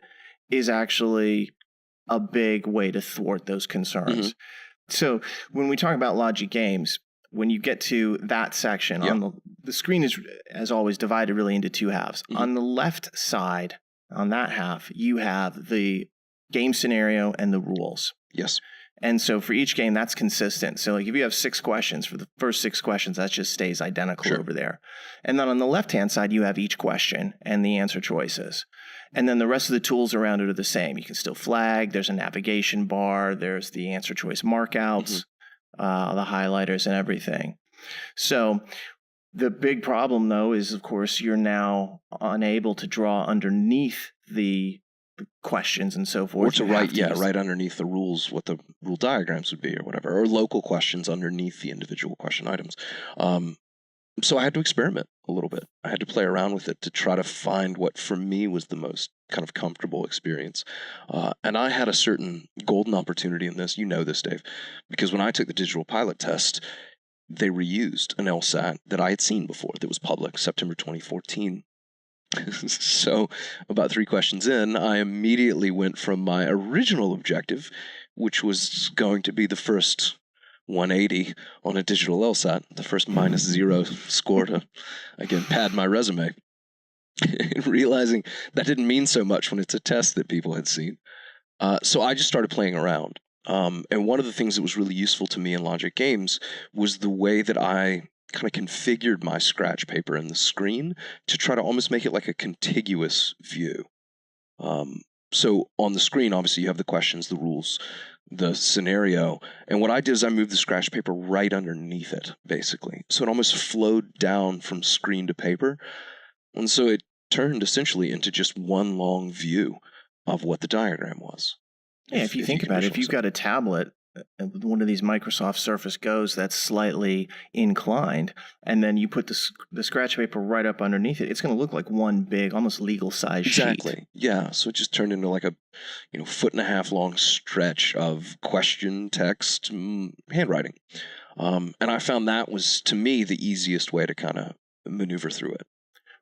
is actually a big way to thwart those concerns. So when we talk about logic games, when you get to that section, on the screen is, as always, divided really into two halves. On the left side, on that half, you have the game scenario and the rules. Yes. And so for each game, that's consistent. So like if you have 6 questions, for the first 6 questions, that just stays identical over there. And then on the left-hand side, you have each question and the answer choices. And then the rest of the tools around it are the same. You can still flag. There's a navigation bar. There's the answer choice markouts, the highlighters and everything. So the big problem, though, is, of course, you're now unable to draw underneath the questions and so forth. Or to write, right underneath the rules, what the rule diagrams would be or whatever, or local questions underneath the individual question items. So I had to experiment a little bit. I had to play around with it to try to find what for me was the most kind of comfortable experience. And I had a certain golden opportunity in this. You know this, Dave, because when I took the digital pilot test, they reused an LSAT that I had seen before that was public, September 2014. So about 3 questions in, I immediately went from my original objective, which was going to be the first 180 on a digital LSAT, the first -0 score to, again, pad my resume, realizing that didn't mean so much when it's a test that people had seen. So I just started playing around. And one of the things that was really useful to me in Logic Games was the way that I kind of configured my scratch paper in the screen to try to almost make it like a contiguous view. So on the screen, obviously, you have the questions, the rules, the scenario. And what I did is I moved the scratch paper right underneath it, basically. So it almost flowed down from screen to paper. And so it turned essentially into just one long view of what the diagram was. Yeah, if you think about it, if you've got a tablet, one of these Microsoft Surface Go's that's slightly inclined, and then you put the scratch paper right up underneath it, it's going to look like one big, almost legal-sized sheet. Exactly. Yeah. So it just turned into like a 1.5-foot long stretch of question, text, handwriting. And I found that was, to me, the easiest way to kind of maneuver through it.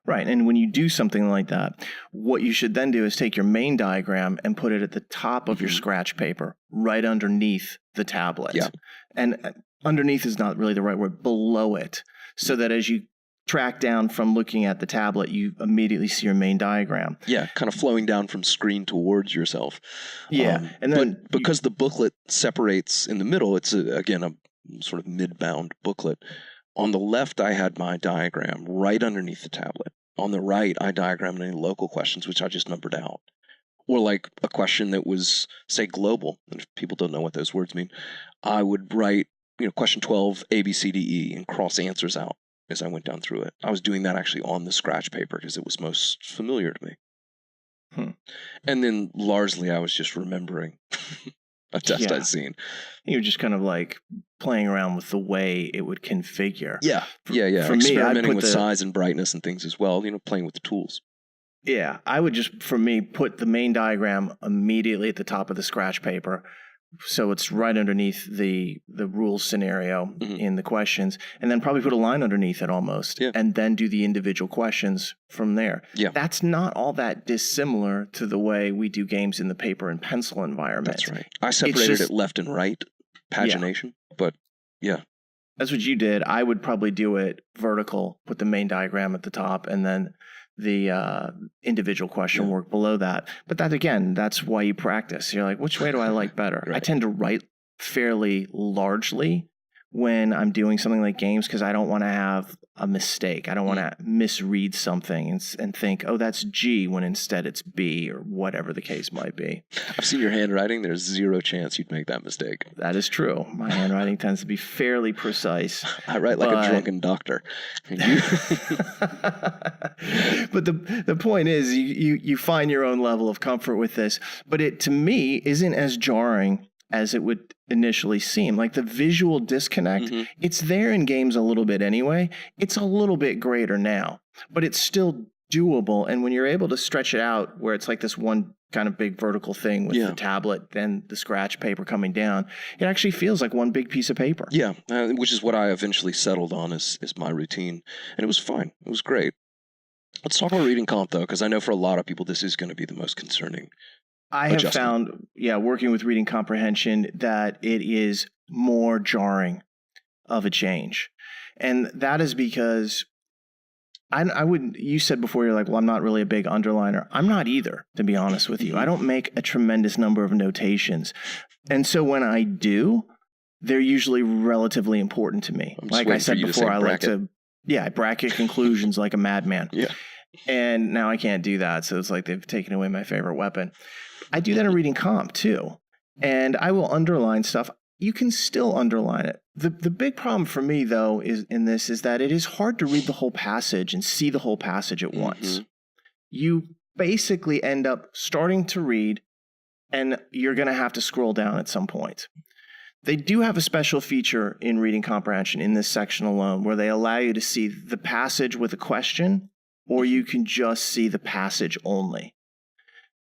Right, and when you do something like that, what you should then do is take your main diagram and put it at the top of your scratch paper, right underneath the tablet. Yeah. And underneath is not really the right word, below it, so that as you track down from looking at the tablet, you immediately see your main diagram. Yeah, kind of flowing down from screen towards yourself. Yeah, and then but because the booklet separates in the middle, it's again a sort of mid-bound booklet. On the left, I had my diagram right underneath the tablet. On the right, I diagrammed any local questions, which I just numbered out. Or like a question that was, say, global. And if people don't know what those words mean, I would write, question 12, A, B, C, D, E, and cross answers out as I went down through it. I was doing that actually on the scratch paper because it was most familiar to me. And then largely, I was just remembering a test I'd seen. You're just kind of like playing around with the way it would configure. Yeah. For experimenting with size and brightness and things as well, playing with the tools. Yeah, I would just, for me, put the main diagram immediately at the top of the scratch paper. So it's right underneath the rules scenario in the questions, and then probably put a line underneath it almost, and then do the individual questions from there. Yeah. That's not all that dissimilar to the way we do games in the paper and pencil environment. That's right. I separated it left and right, pagination, but yeah. That's what you did. I would probably do it vertical, put the main diagram at the top, and then the individual question work below that. But that, again, that's why you practice. You're like, which way do I like better? Right. I tend to write fairly largely when I'm doing something like games because I don't want to have a mistake. I don't want to misread something and think, oh, that's G when instead it's B or whatever the case might be. I've seen your handwriting. There's zero chance you'd make that mistake. That is true. My handwriting tends to be fairly precise. I write like a drunken doctor. But the point is you find your own level of comfort with this. But it, to me, isn't as jarring as it would initially seem. Like the visual disconnect, it's there in games a little bit anyway. It's a little bit greater now, but it's still doable. And when you're able to stretch it out where it's like this one kind of big vertical thing with the tablet, then the scratch paper coming down, it actually feels like one big piece of paper. Yeah, which is what I eventually settled on is my routine. And it was fine. It was great. Let's talk about reading comp, though, because I know for a lot of people this is going to be the most concerning. I have found, working with reading comprehension, that it is more jarring of a change. And that is because I wouldn't, you said before, you're like, well, I'm not really a big underliner. I'm not either, to be honest with you. I don't make a tremendous number of notations. And so when I do, they're usually relatively important to me. Like I said before, I like to, bracket conclusions like a madman. Yeah. And now I can't do that. So it's like they've taken away my favorite weapon. I do that in reading comp too. And I will underline stuff. You can still underline it. The big problem for me, though, is that it is hard to read the whole passage and see the whole passage at once. You basically end up starting to read, and you're going to have to scroll down at some point. They do have a special feature in reading comprehension in this section alone where they allow you to see the passage with a question, or you can just see the passage only.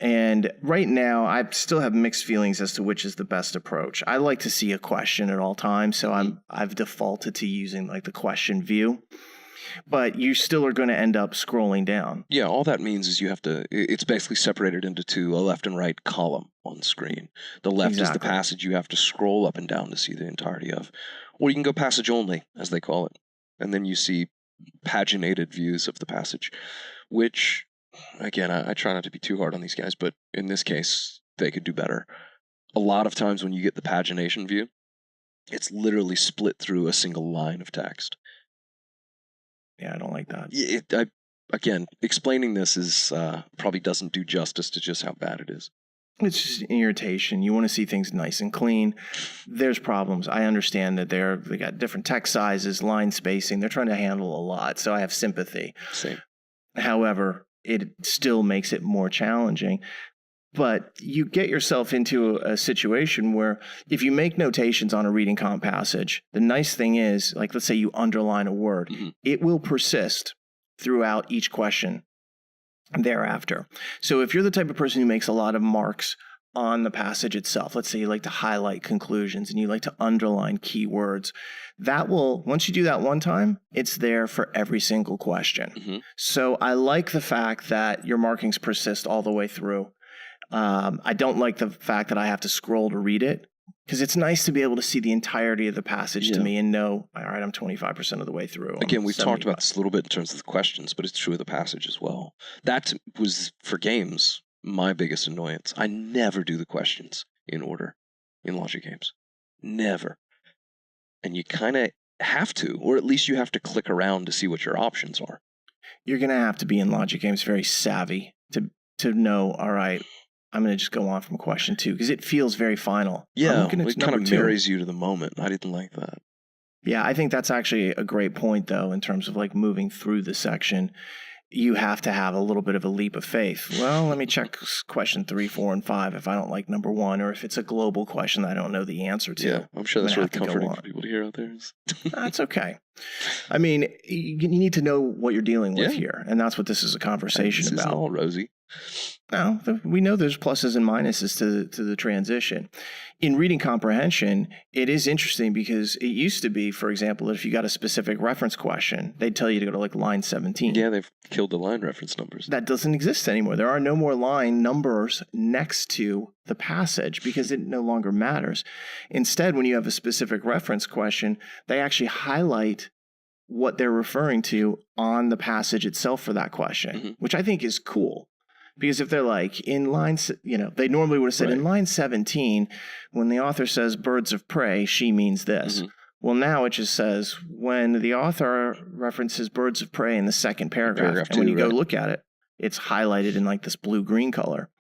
And right now, I still have mixed feelings as to which is the best approach. I like to see a question at all times, so I've defaulted to using like the question view. But you still are going to end up scrolling down. Yeah, all that means is it's basically separated into two, a left and right column on the screen. The left is the passage you have to scroll up and down to see the entirety of. Or you can go passage only, as they call it. And then you see paginated views of the passage, which, again, I try not to be too hard on these guys, but in this case, they could do better. A lot of times when you get the pagination view, it's literally split through a single line of text. Yeah, I don't like that. Again, explaining this is probably doesn't do justice to just how bad it is. It's just irritation. You want to see things nice and clean. There's problems. I understand that they got different text sizes, line spacing. They're trying to handle a lot, so I have sympathy. Same. However, it still makes it more challenging. But you get yourself into a situation where if you make notations on a reading comp passage, the nice thing is, like, let's say you underline a word, it will persist throughout each question thereafter. So if you're the type of person who makes a lot of marks on the passage itself, let's say you like to highlight conclusions and you like to underline keywords, that will, once you do that one time, it's there for every single question. So I like the fact that your markings persist all the way through. I don't like the fact that I have to scroll to read it, because it's nice to be able to see the entirety of the passage to me and know, all right, I'm 25% of the way through. Again, we've talked about this a little bit in terms of the questions, but it's true of the passage as well. That was, for games, my biggest annoyance. I never do the questions in order in logic games. Never. And you kind of have to, or at least you have to click around to see what your options are. You're going to have to be in logic games very savvy to know, all right, I'm going to just go on from question 2, because it feels very final. Yeah, it kind of marries you to the moment. I didn't like that. Yeah, I think that's actually a great point, though, in terms of like moving through the section. You have to have a little bit of a leap of faith. Well, let me check question 3, 4, and 5 if I don't like number 1, or if it's a global question that I don't know the answer to. Yeah, I'm sure that's really comforting for people to hear out there. That's okay. I mean, you need to know what you're dealing with here, and that's what this is a conversation about. This isn't all rosy. No, we know there's pluses and minuses to the transition. In reading comprehension, it is interesting because it used to be, for example, if you got a specific reference question, they'd tell you to go to like line 17. Yeah, they've killed the line reference numbers. That doesn't exist anymore. There are no more line numbers next to the passage because it no longer matters. Instead, when you have a specific reference question, they actually highlight what they're referring to on the passage itself for that question, which I think is cool. Because if they're like in line, they normally would have said in line 17, when the author says birds of prey, she means this. Well, now it just says when the author references birds of prey in the second paragraph and when you go look at it, it's highlighted in like this blue-green color.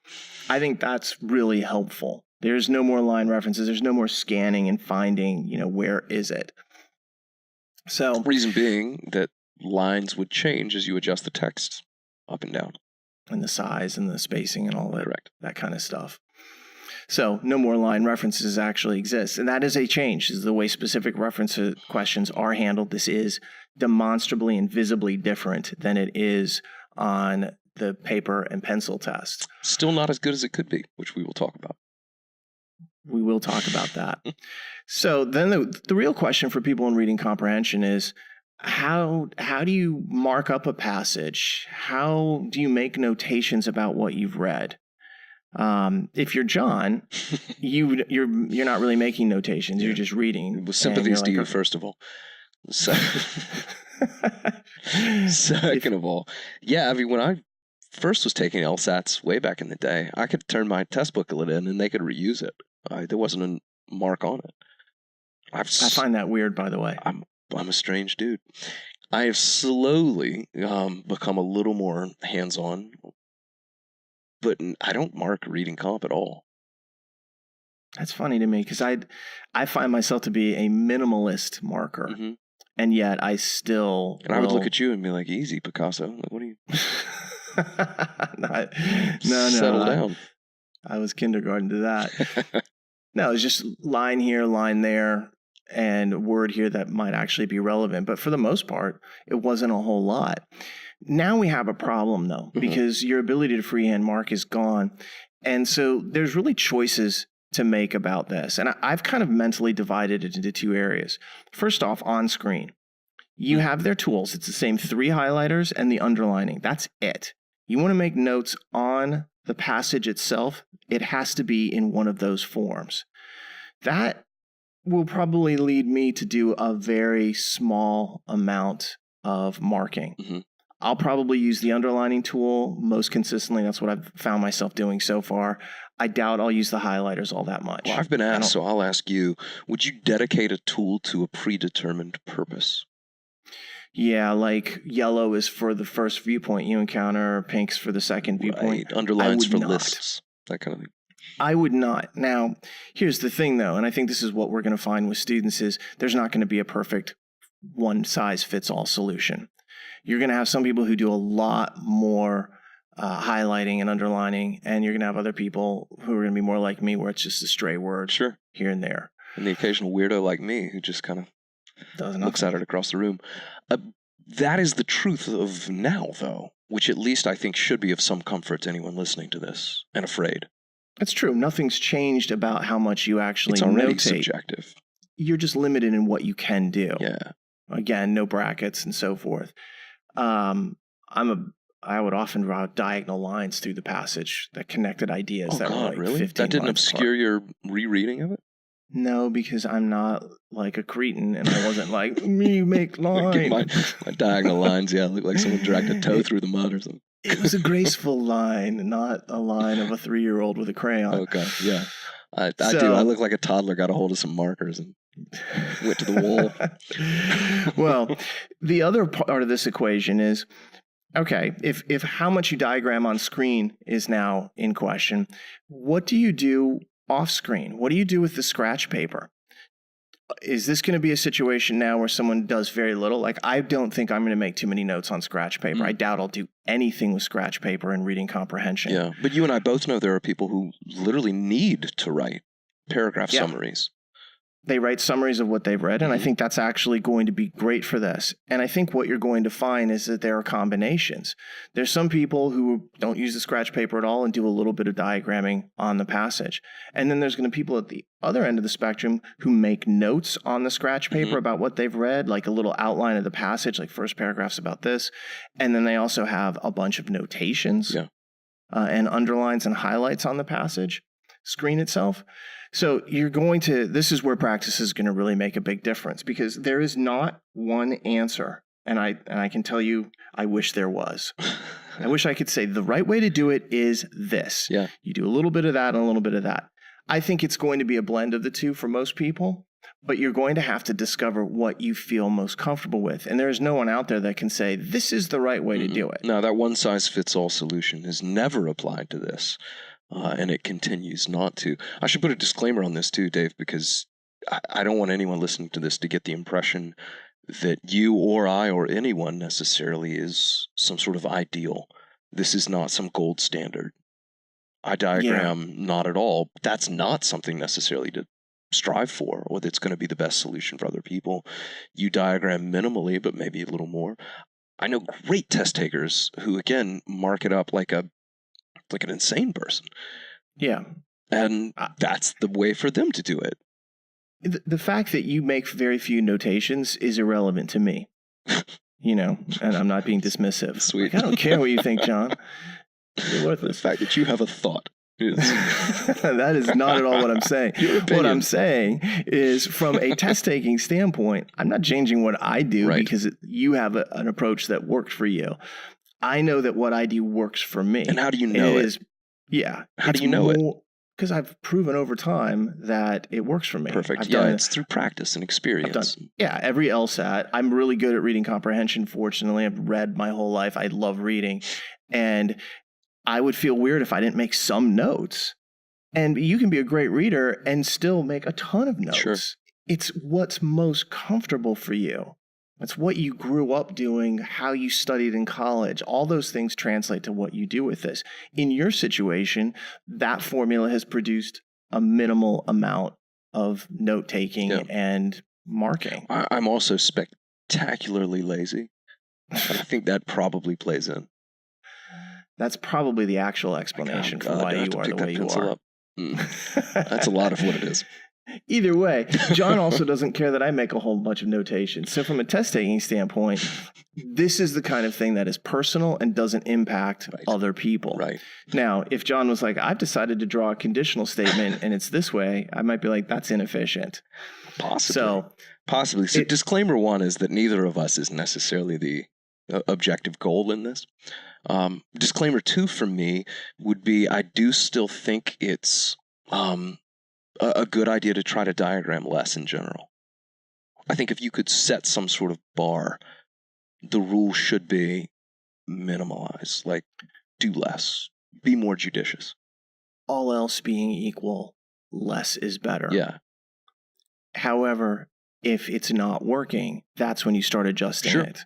I think that's really helpful. There's no more line references. There's no more scanning and finding, where is it? So, reason being that lines would change as you adjust the text up and down. And the size and the spacing and all that, that kind of stuff. So no more line references actually exist. And that is a change. This is the way specific reference questions are handled. This is demonstrably and visibly different than it is on the paper and pencil test. Still not as good as it could be, which we will talk about. We will talk about that. So then the real question for people in reading comprehension is, how do you mark up a passage? How do you make notations about what you've read? If you're John, you're not really making notations. You're just reading. With sympathies to you, first of all. Second of all, yeah. I mean, when I first was taking LSATs way back in the day, I could turn my test booklet in and they could reuse it. There wasn't a mark on it. I find that weird, by the way. I'm a strange dude. I have slowly become a little more hands-on, but I don't mark reading comp at all. That's funny to me because I find myself to be a minimalist marker, and yet I still. And I would look at you and be like, "Easy, Picasso. Like, what are you?" No. Settle down. I was kindergarten to that. No, it's just line here, line there. and word here that might actually be relevant. But for the most part, it wasn't a whole lot. Now we have a problem, though, because your ability to freehand mark is gone. And so there's really choices to make about this. And I've kind of mentally divided it into two areas. First off, on screen, you have their tools. It's the same 3 highlighters and the underlining. That's it. You want to make notes on the passage itself, it has to be in one of those forms. That will probably lead me to do a very small amount of marking. I'll probably use the underlining tool most consistently. That's what I've found myself doing so far. I doubt I'll use the highlighters all that much. Well, I've been asked, so I'll ask you, would you dedicate a tool to a predetermined purpose? Yeah, like yellow is for the first viewpoint you encounter, pink's for the second viewpoint. Right. Underlines for lists, that kind of thing. I would not. Now, here's the thing, though, and I think this is what we're going to find with students is there's not going to be a perfect one-size-fits-all solution. You're going to have some people who do a lot more highlighting and underlining, and you're going to have other people who are going to be more like me, where it's just a stray word here and there. And the occasional weirdo like me who just kind of looks at it across the room. That is the truth of now, though, which at least I think should be of some comfort to anyone listening to this and afraid. That's true. Nothing's changed about how much you actually It's already notate. subjective. You're just limited in what you can do. Yeah. Again, no brackets and so forth. I would often draw diagonal lines through the passage that connected ideas that were like really? 15 That didn't lines obscure apart. your rereading of it? No, because I'm not like a cretin, and I wasn't like, me make line. my diagonal lines, look like someone dragged a toe through the mud or something. It was a graceful line, not a line of a 3-year-old with a crayon. Okay, yeah. I do. I look like a toddler got a hold of some markers and went to the wall. Well, the other part of this equation is, okay, if how much you diagram on screen is now in question, what do you do off screen? What do you do with the scratch paper? Is this going to be a situation now where someone does very little? Like, I don't think I'm going to make too many notes on scratch paper. I doubt I'll do anything with scratch paper in reading comprehension. Yeah, but you and I both know there are people who literally need to write paragraph summaries. They write summaries of what they've read, and I think that's actually going to be great for this. And I think what you're going to find is that there are combinations. There's some people who don't use the scratch paper at all and do a little bit of diagramming on the passage. And then there's going to be people at the other end of the spectrum who make notes on the scratch paper about what they've read, like a little outline of the passage, like first paragraph's about this. And then they also have a bunch of notations and underlines and highlights on the passage screen itself. So this is where practice is going to really make a big difference, because there is not one answer. And I can tell you, I wish there was. I wish I could say the right way to do it is this. Yeah. You do a little bit of that and a little bit of that. I think it's going to be a blend of the two for most people, but you're going to have to discover what you feel most comfortable with. And there's no one out there that can say, this is the right way to do it. No, that one-size-fits-all solution is never applied to this. And it continues not to. I should put a disclaimer on this too, Dave, because I don't want anyone listening to this to get the impression that you or I or anyone necessarily is some sort of ideal. This is not some gold standard. I diagram not at all. That's not something necessarily to strive for, or that's going to be the best solution for other people. You diagram minimally, but maybe a little more. I know great test takers who, again, mark it up like an insane person. Yeah. And that's the way for them to do it. The fact that you make very few notations is irrelevant to me. And I'm not being dismissive. Sweet. Like, I don't care what you think, John. You're worthless. The fact that you have a thought is... That is not at all what I'm saying. What I'm saying is, from a test-taking standpoint, I'm not changing what I do because you have an approach that worked for you. I know that what I do works for me. And how do you know it? How do you know it? Because I've proven over time that it works for me. Perfect. It's through practice and experience. Every LSAT. I'm really good at reading comprehension, fortunately. I've read my whole life. I love reading. And I would feel weird if I didn't make some notes. And you can be a great reader and still make a ton of notes. Sure. It's what's most comfortable for you. It's what you grew up doing, how you studied in college. All those things translate to what you do with this. In your situation, that formula has produced a minimal amount of note-taking and marking. I'm also spectacularly lazy. And I think that probably plays in. That's probably the actual explanation for why you are the way you are. That's a lot of what it is. Either way, John also doesn't care that I make a whole bunch of notations. So from a test taking standpoint, this is the kind of thing that is personal and doesn't impact other people. Right. Now, if John was like, I've decided to draw a conditional statement and it's this way, I might be like, that's inefficient. Possibly. So disclaimer one is that neither of us is necessarily the objective goal in this. Disclaimer two for me would be, I do still think it's a good idea to try to diagram less in general. I think if you could set some sort of bar, the rule should be minimalize, like do less, be more judicious. All else being equal, less is better. Yeah. However, if it's not working, that's when you start adjusting it.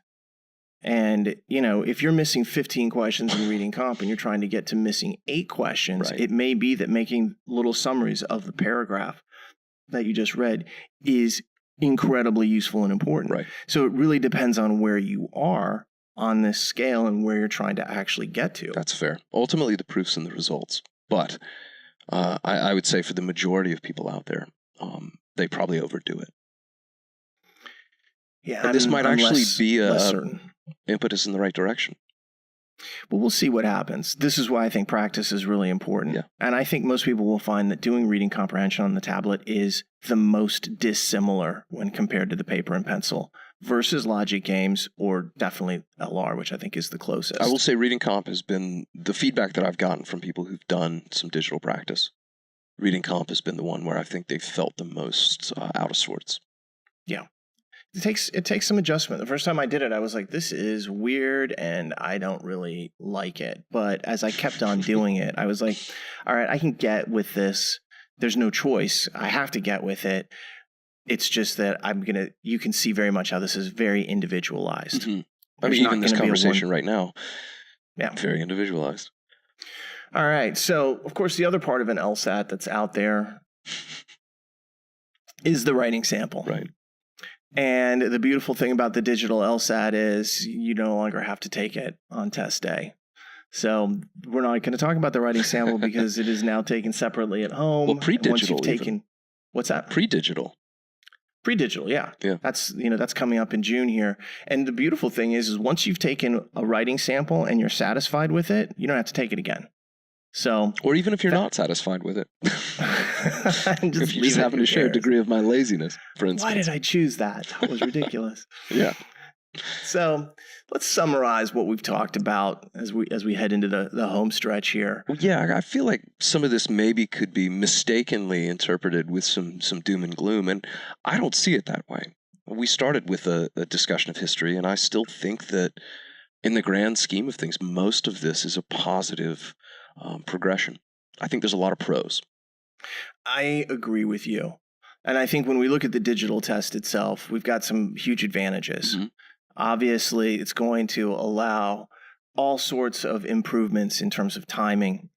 And, if you're missing 15 questions in reading comp and you're trying to get to missing 8 questions, it may be that making little summaries of the paragraph that you just read is incredibly useful and important. Right. So it really depends on where you are on this scale and where you're trying to actually get to. That's fair. Ultimately, the proof's in the results. But I would say for the majority of people out there, they probably overdo it. Yeah, this might actually be a certain impetus in the right direction. Well, we'll see what happens. This is why I think practice is really important. Yeah. And I think most people will find that doing reading comprehension on the tablet is the most dissimilar when compared to the paper and pencil versus logic games or definitely LR, which I think is the closest. I will say reading comp has been the feedback that I've gotten from people who've done some digital practice. Reading comp has been the one where I think they've felt the most out of sorts. Yeah. It takes some adjustment. The first time I did it, I was like, this is weird and I don't really like it. But as I kept on doing it, I was like, all right, I can get with this. There's no choice. I have to get with it. It's just that you can see very much how this is very individualized. Mm-hmm. I mean, even this conversation right now, very individualized. All right. So, of course, the other part of an LSAT that's out there is the writing sample. Right. And the beautiful thing about the digital LSAT is you no longer have to take it on test day. So we're not going to talk about the writing sample because it is now taken separately at home. Well, pre-digital. Once you've taken, what's that? Pre-digital. Pre-digital, yeah. That's coming up in June here. And the beautiful thing is once you've taken a writing sample and you're satisfied with it, you don't have to take it again. So, or even if you're not satisfied with it, if you just happen to share a degree of my laziness, for instance. Why did I choose that? That was ridiculous. Yeah. So let's summarize what we've talked about as we head into the home stretch here. Well, yeah, I feel like some of this maybe could be mistakenly interpreted with some doom and gloom, and I don't see it that way. We started with a discussion of history, and I still think that in the grand scheme of things, most of this is a positive progression. I think there's a lot of pros. I agree with you. And I think when we look at the digital test itself, we've got some huge advantages. Mm-hmm. Obviously, it's going to allow all sorts of improvements in terms of timing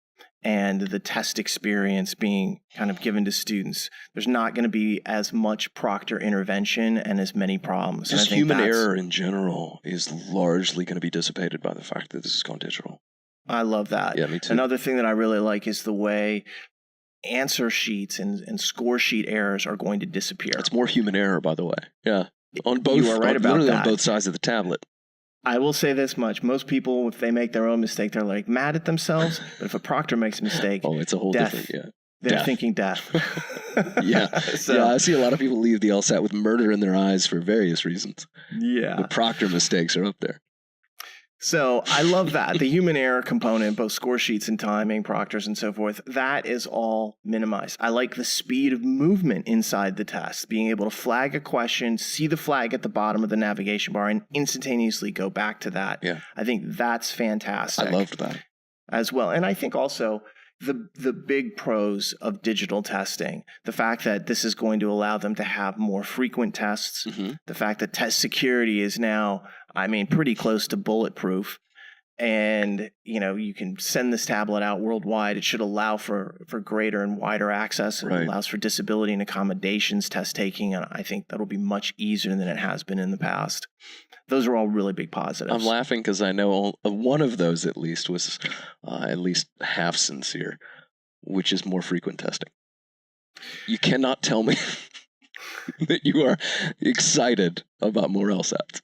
and the test experience being kind of given to students. There's not going to be as much proctor intervention and as many problems. Just human error in general is largely going to be dissipated by the fact that this has gone digital. I love that. Yeah, me too. Another thing that I really like is the way answer sheets and score sheet errors are going to disappear. It's more human error, by the way. Yeah. On both, you are right about that. On both sides of the tablet. I will say this much. Most people, if they make their own mistake, they're like mad at themselves. But if a proctor makes a mistake, it's a whole different, they're thinking death. Yeah, I see a lot of people leave the LSAT with murder in their eyes for various reasons. Yeah. The proctor mistakes are up there. So I love that. The human error component, both score sheets and timing, proctors and so forth, that is all minimized. I like the speed of movement inside the test, being able to flag a question, see the flag at the bottom of the navigation bar, and instantaneously go back to that. Yeah. I think that's fantastic. I loved that. As well. And I think also the big pros of digital testing, the fact that this is going to allow them to have more frequent tests, the fact that test security is now, pretty close to bulletproof, And, you can send this tablet out worldwide. It should allow for greater and wider access. It Right. allows for disability and accommodations test taking. And I think that'll be much easier than it has been in the past. Those are all really big positives. I'm laughing because I know one of those at least was at least half sincere, which is more frequent testing. You cannot tell me that you are excited about more LSATs.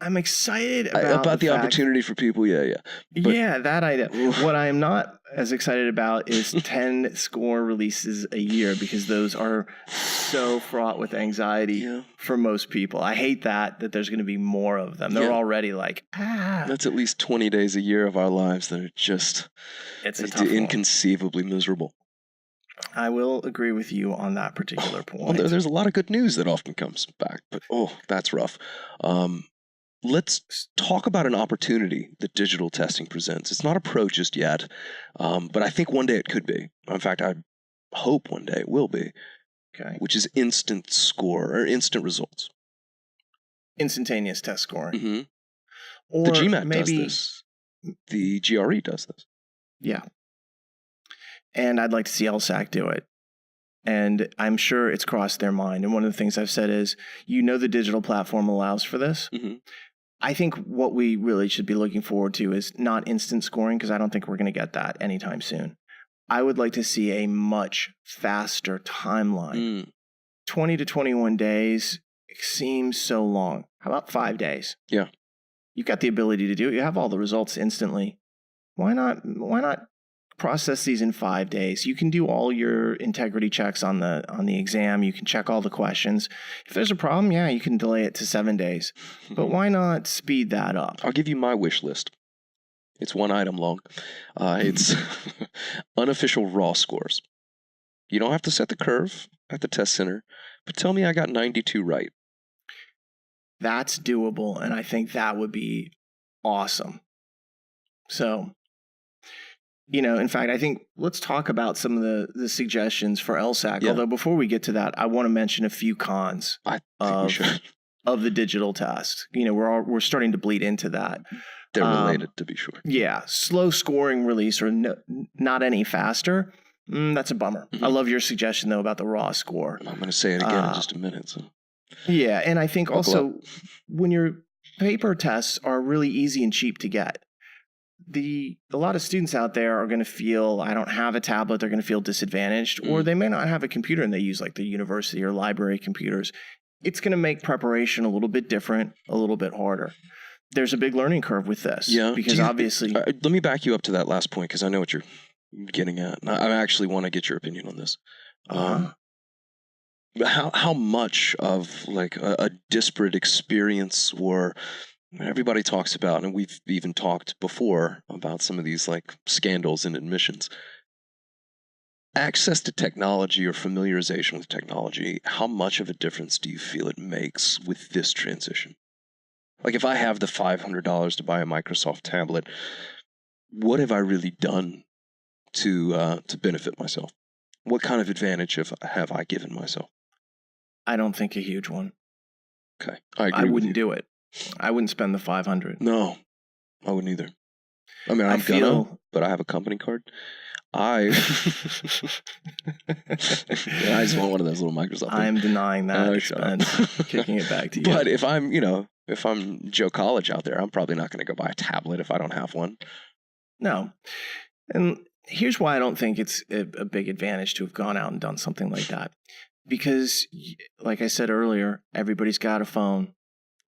I'm excited about the opportunity for people. Yeah. But, that I know. What I am not as excited about is 10 score releases a year, because those are so fraught with anxiety for most people. I hate that there's going to be more of them. They're already like, That's at least 20 days a year of our lives that are just inconceivably miserable. I will agree with you on that particular point. Well, there's a lot of good news that often comes back, but that's rough. Let's talk about an opportunity that digital testing presents. It's not a pro just yet, but I think one day it could be. In fact, I hope one day it will be. Okay. Which is instant score or instant results. Instantaneous test scoring. Mm-hmm. Or the GMAT does this. The GRE does this. Yeah. And I'd like to see LSAC do it. And I'm sure it's crossed their mind. And one of the things I've said is, the digital platform allows for this. Mm-hmm. I think what we really should be looking forward to is not instant scoring, because I don't think we're going to get that anytime soon. I would like to see a much faster timeline. 20 to 21 days seems so long. How about 5 days? Yeah. You've got the ability to do it. You have all the results instantly. Why not process these in 5 days? You can do all your integrity checks on the exam. You can check all the questions. If there's a problem, you can delay it to 7 days. But why not speed that up? I'll give you my wish list. It's one item long. It's unofficial raw scores. You don't have to set the curve at the test center, but tell me I got 92 right. That's doable, and I think that would be awesome. So, in fact, I think let's talk about some of the suggestions for LSAC. Yeah. Although before we get to that, I want to mention a few cons of the digital test. We're starting to bleed into that. They're related, to be sure. Yeah, slow scoring release or not any faster. That's a bummer. Mm-hmm. I love your suggestion though about the raw score. I'm going to say it again in just a minute. So. Yeah, and I think also when your paper tests are really easy and cheap to get, a lot of students out there are going to feel, I don't have a tablet, they're going to feel disadvantaged, or they may not have a computer and they use like the university or library computers. It's going to make preparation a little bit different, a little bit harder. There's a big learning curve with this. Yeah. Because obviously... let me back you up to that last point, because I know what you're getting at. I actually want to get your opinion on this. How much of like a disparate experience, or everybody talks about, and we've even talked before about some of these like scandals in admissions, access to technology or familiarization with technology, how much of a difference do you feel it makes with this transition? Like if I have the $500 to buy a Microsoft tablet, what have I really done to benefit myself? What kind of advantage have I given myself? I don't think a huge one. Okay, I wouldn't do it. I wouldn't spend the $500. No, I wouldn't either. I mean, but I have a company card. I just want one of those little Microsoft things. I'm denying that expense, kicking it back to you. But if I'm Joe College out there, I'm probably not going to go buy a tablet if I don't have one. No. And here's why I don't think it's a big advantage to have gone out and done something like that. Because, like I said earlier, everybody's got a phone.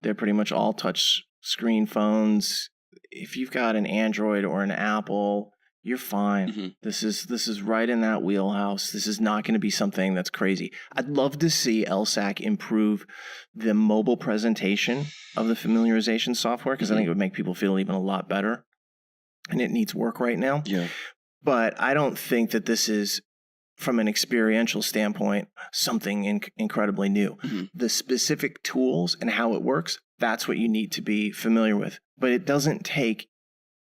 They're pretty much all touch screen phones. If you've got an Android or an Apple, you're fine. Mm-hmm. This is right in that wheelhouse. This is not going to be something that's crazy. I'd love to see LSAC improve the mobile presentation of the familiarization software, because I think it would make people feel even a lot better. And it needs work right now. Yeah. But I don't think that this is, from an experiential standpoint, something incredibly new. Mm-hmm. The specific tools and how it works, that's what you need to be familiar with. But it doesn't take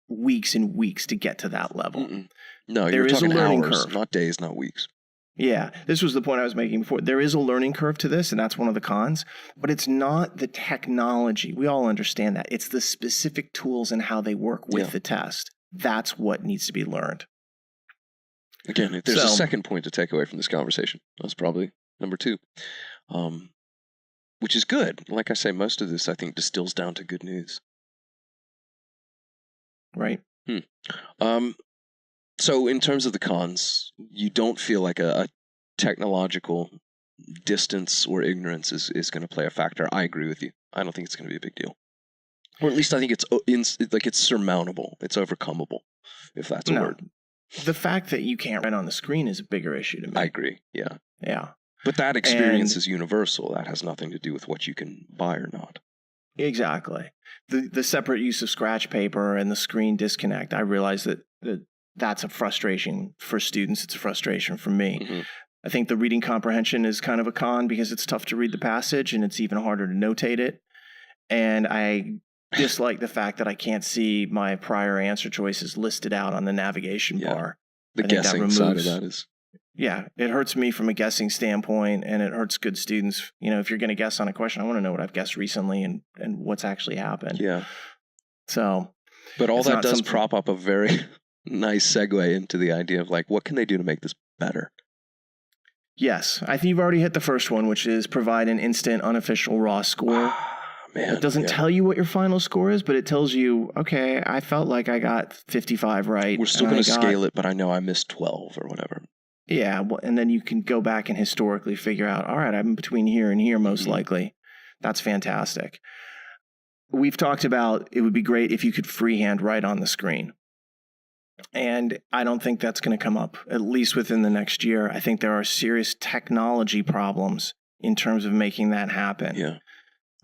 weeks and weeks to get to that level. Mm-mm. No, you're talking hours, not days, not weeks. Yeah, this was the point I was making before. There is a learning curve to this, and that's one of the cons, but it's not the technology. We all understand that. It's the specific tools and how they work with the test. That's what needs to be learned. Again, if there's a second point to take away from this conversation, that's probably number 2, which is good. Like I say, most of this, I think, distills down to good news. Right. So in terms of the cons, you don't feel like a technological distance or ignorance is going to play a factor. I agree with you. I don't think it's going to be a big deal. Or at least I think it's surmountable. It's overcomable, if that's a word. The fact that you can't write on the screen is a bigger issue to me. I agree. Yeah. Yeah. But that experience is universal. That has nothing to do with what you can buy or not. Exactly. The separate use of scratch paper and the screen disconnect, I realize that's a frustration for students. It's a frustration for me. Mm-hmm. I think the reading comprehension is kind of a con because it's tough to read the passage and it's even harder to notate it. And I dislike the fact that I can't see my prior answer choices listed out on the navigation bar. The guessing side of that is... Yeah, it hurts me from a guessing standpoint, and it hurts good students. You know, if you're going to guess on a question, I want to know what I've guessed recently and what's actually happened. Yeah. So... But all that does prop up a very nice segue into the idea of, like, what can they do to make this better? Yes. I think you've already hit the first one, which is provide an instant, unofficial raw score. Man, it doesn't tell you what your final score is, but it tells you, okay, I felt like I got 55 right. We're still going to scale it, but I know I missed 12 or whatever. Yeah, and then you can go back and historically figure out, all right, I'm between here and here most likely. That's fantastic. We've talked about it would be great if you could freehand write on the screen. And I don't think that's going to come up, at least within the next year. I think there are serious technology problems in terms of making that happen. Yeah.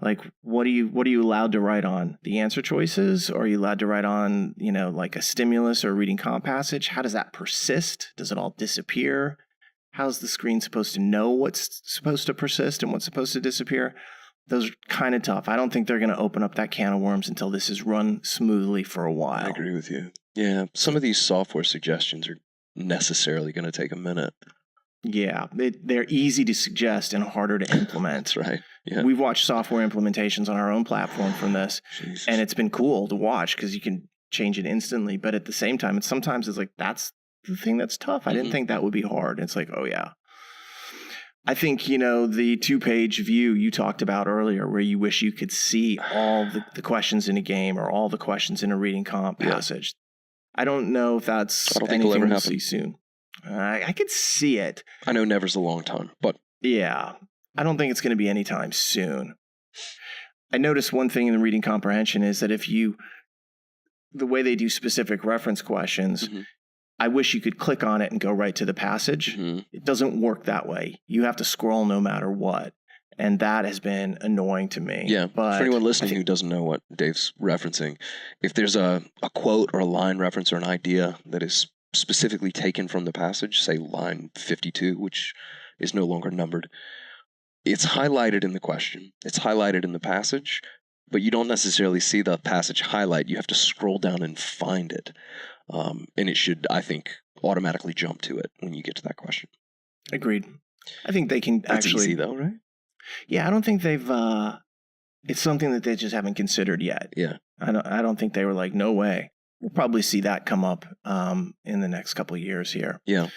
Like, what are you allowed to write on? The answer choices? Or are you allowed to write on, like a stimulus or a reading comp passage? How does that persist? Does it all disappear? How's the screen supposed to know what's supposed to persist and what's supposed to disappear? Those are kind of tough. I don't think they're going to open up that can of worms until this is run smoothly for a while. I agree with you. Yeah, some of these software suggestions are necessarily going to take a minute. Yeah, they're easy to suggest and harder to implement. That's right. Yeah. We've watched software implementations on our own platform from this, and it's been cool to watch because you can change it instantly. But at the same time, sometimes it's like, that's the thing that's tough. I didn't think that would be hard. It's like, oh, yeah. I think, the 2-page view you talked about earlier where you wish you could see all the questions in a game or all the questions in a reading comp passage. I don't know if that's anything we'll see soon. I could see it. I know never's a long time, but... Yeah, I don't think it's going to be anytime soon. I noticed one thing in the reading comprehension is that the way they do specific reference questions, I wish you could click on it and go right to the passage. It doesn't work that way. You have to scroll no matter what. And that has been annoying to me. Yeah, but for anyone listening who doesn't know what Dave's referencing, if there's a quote or a line reference or an idea that is specifically taken from the passage, say line 52, which is no longer numbered, it's highlighted in the question. It's highlighted in the passage, but you don't necessarily see the passage highlight. You have to scroll down and find it. And it should, I think, automatically jump to it when you get to that question. Agreed. I think they can That's actually... easy though, right? Yeah, I don't think they've... it's something that they just haven't considered yet. Yeah. I don't think they were like, no way. We'll probably see that come up in the next couple of years here. Yeah.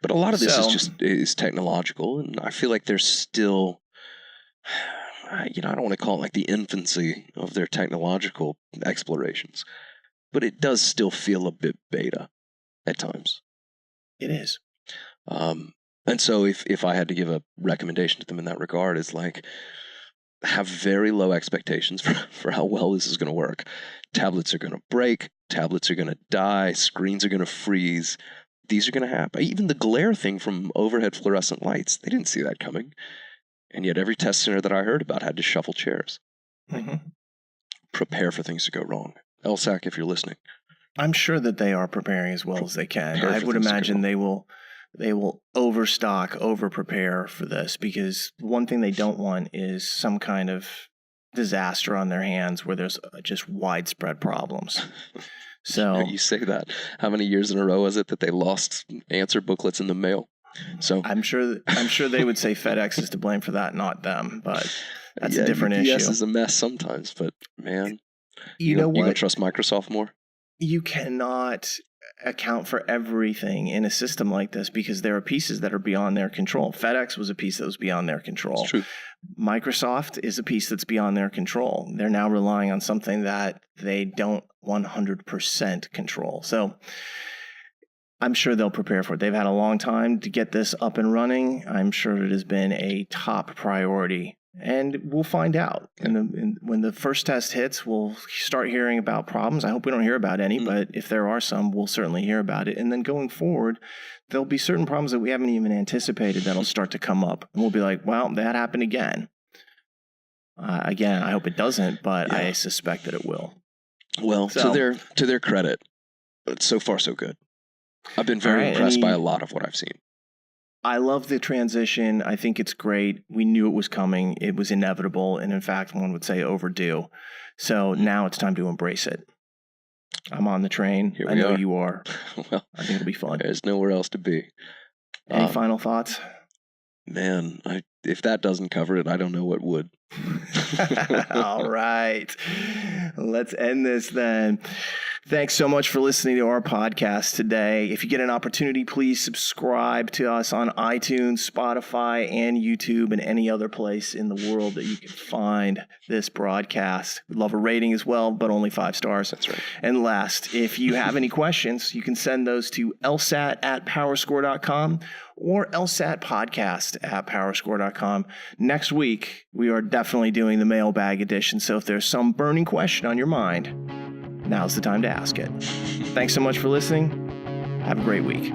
But a lot of this is technological, and I feel like there's still... I don't want to call it like the infancy of their technological explorations, but it does still feel a bit beta at times. It is. And so if I had to give a recommendation to them in that regard, it's like, have very low expectations for how well this is going to work. Tablets are going to break. Tablets are going to die. Screens are going to freeze. These are going to happen. Even the glare thing from overhead fluorescent lights, they didn't see that coming. And yet every test center that I heard about had to shuffle chairs. Prepare for things to go wrong. LSAC, if you're listening. I'm sure that they are preparing as well as they can. I would imagine they will overstock, over-prepare for this, because one thing they don't want is some kind of disaster on their hands where there's just widespread problems. So you say that. How many years in a row is it that they lost answer booklets in the mail? So I'm sure they would say FedEx is to blame for that, not them. But that's yeah, a different UPS issue. is a mess sometimes, but man, You know you gonna what? trust Microsoft more? You cannot account for everything in a system like this because there are pieces that are beyond their control. FedEx was a piece that was beyond their control. It's true. Microsoft is a piece that's beyond their control. They're now relying on something that they don't 100% control. So I'm sure they'll prepare for it. They've had a long time to get this up and running. I'm sure it has been a top priority. And we'll find out. When the first test hits, we'll start hearing about problems. I hope we don't hear about any, but if there are some, we'll certainly hear about it. And then going forward, there'll be certain problems that we haven't even anticipated that'll start to come up. And we'll be like, well, that happened again. Again, I hope it doesn't, but I suspect that it will. Well, to their credit, so far so good. I've been very impressed by a lot of what I've seen. I love the transition. I think it's great. We knew it was coming. It was inevitable. And in fact, one would say overdue. So now it's time to embrace it. I'm on the train. I know you are. Well, I think it'll be fun. There's nowhere else to be. Any final thoughts? Man, if that doesn't cover it, I don't know what would. All right. Let's end this then. Thanks so much for listening to our podcast today. If you get an opportunity, please subscribe to us on iTunes, Spotify, and YouTube, and any other place in the world that you can find this broadcast. We'd love a rating as well, but only 5 stars. That's right. And last, if you have any questions, you can send those to lsat@powerscore.com or lsatpodcast@powerscore.com. Next week, we are definitely doing the mailbag edition, so if there's some burning question on your mind, now's the time to ask it. Thanks so much for listening. Have a great week.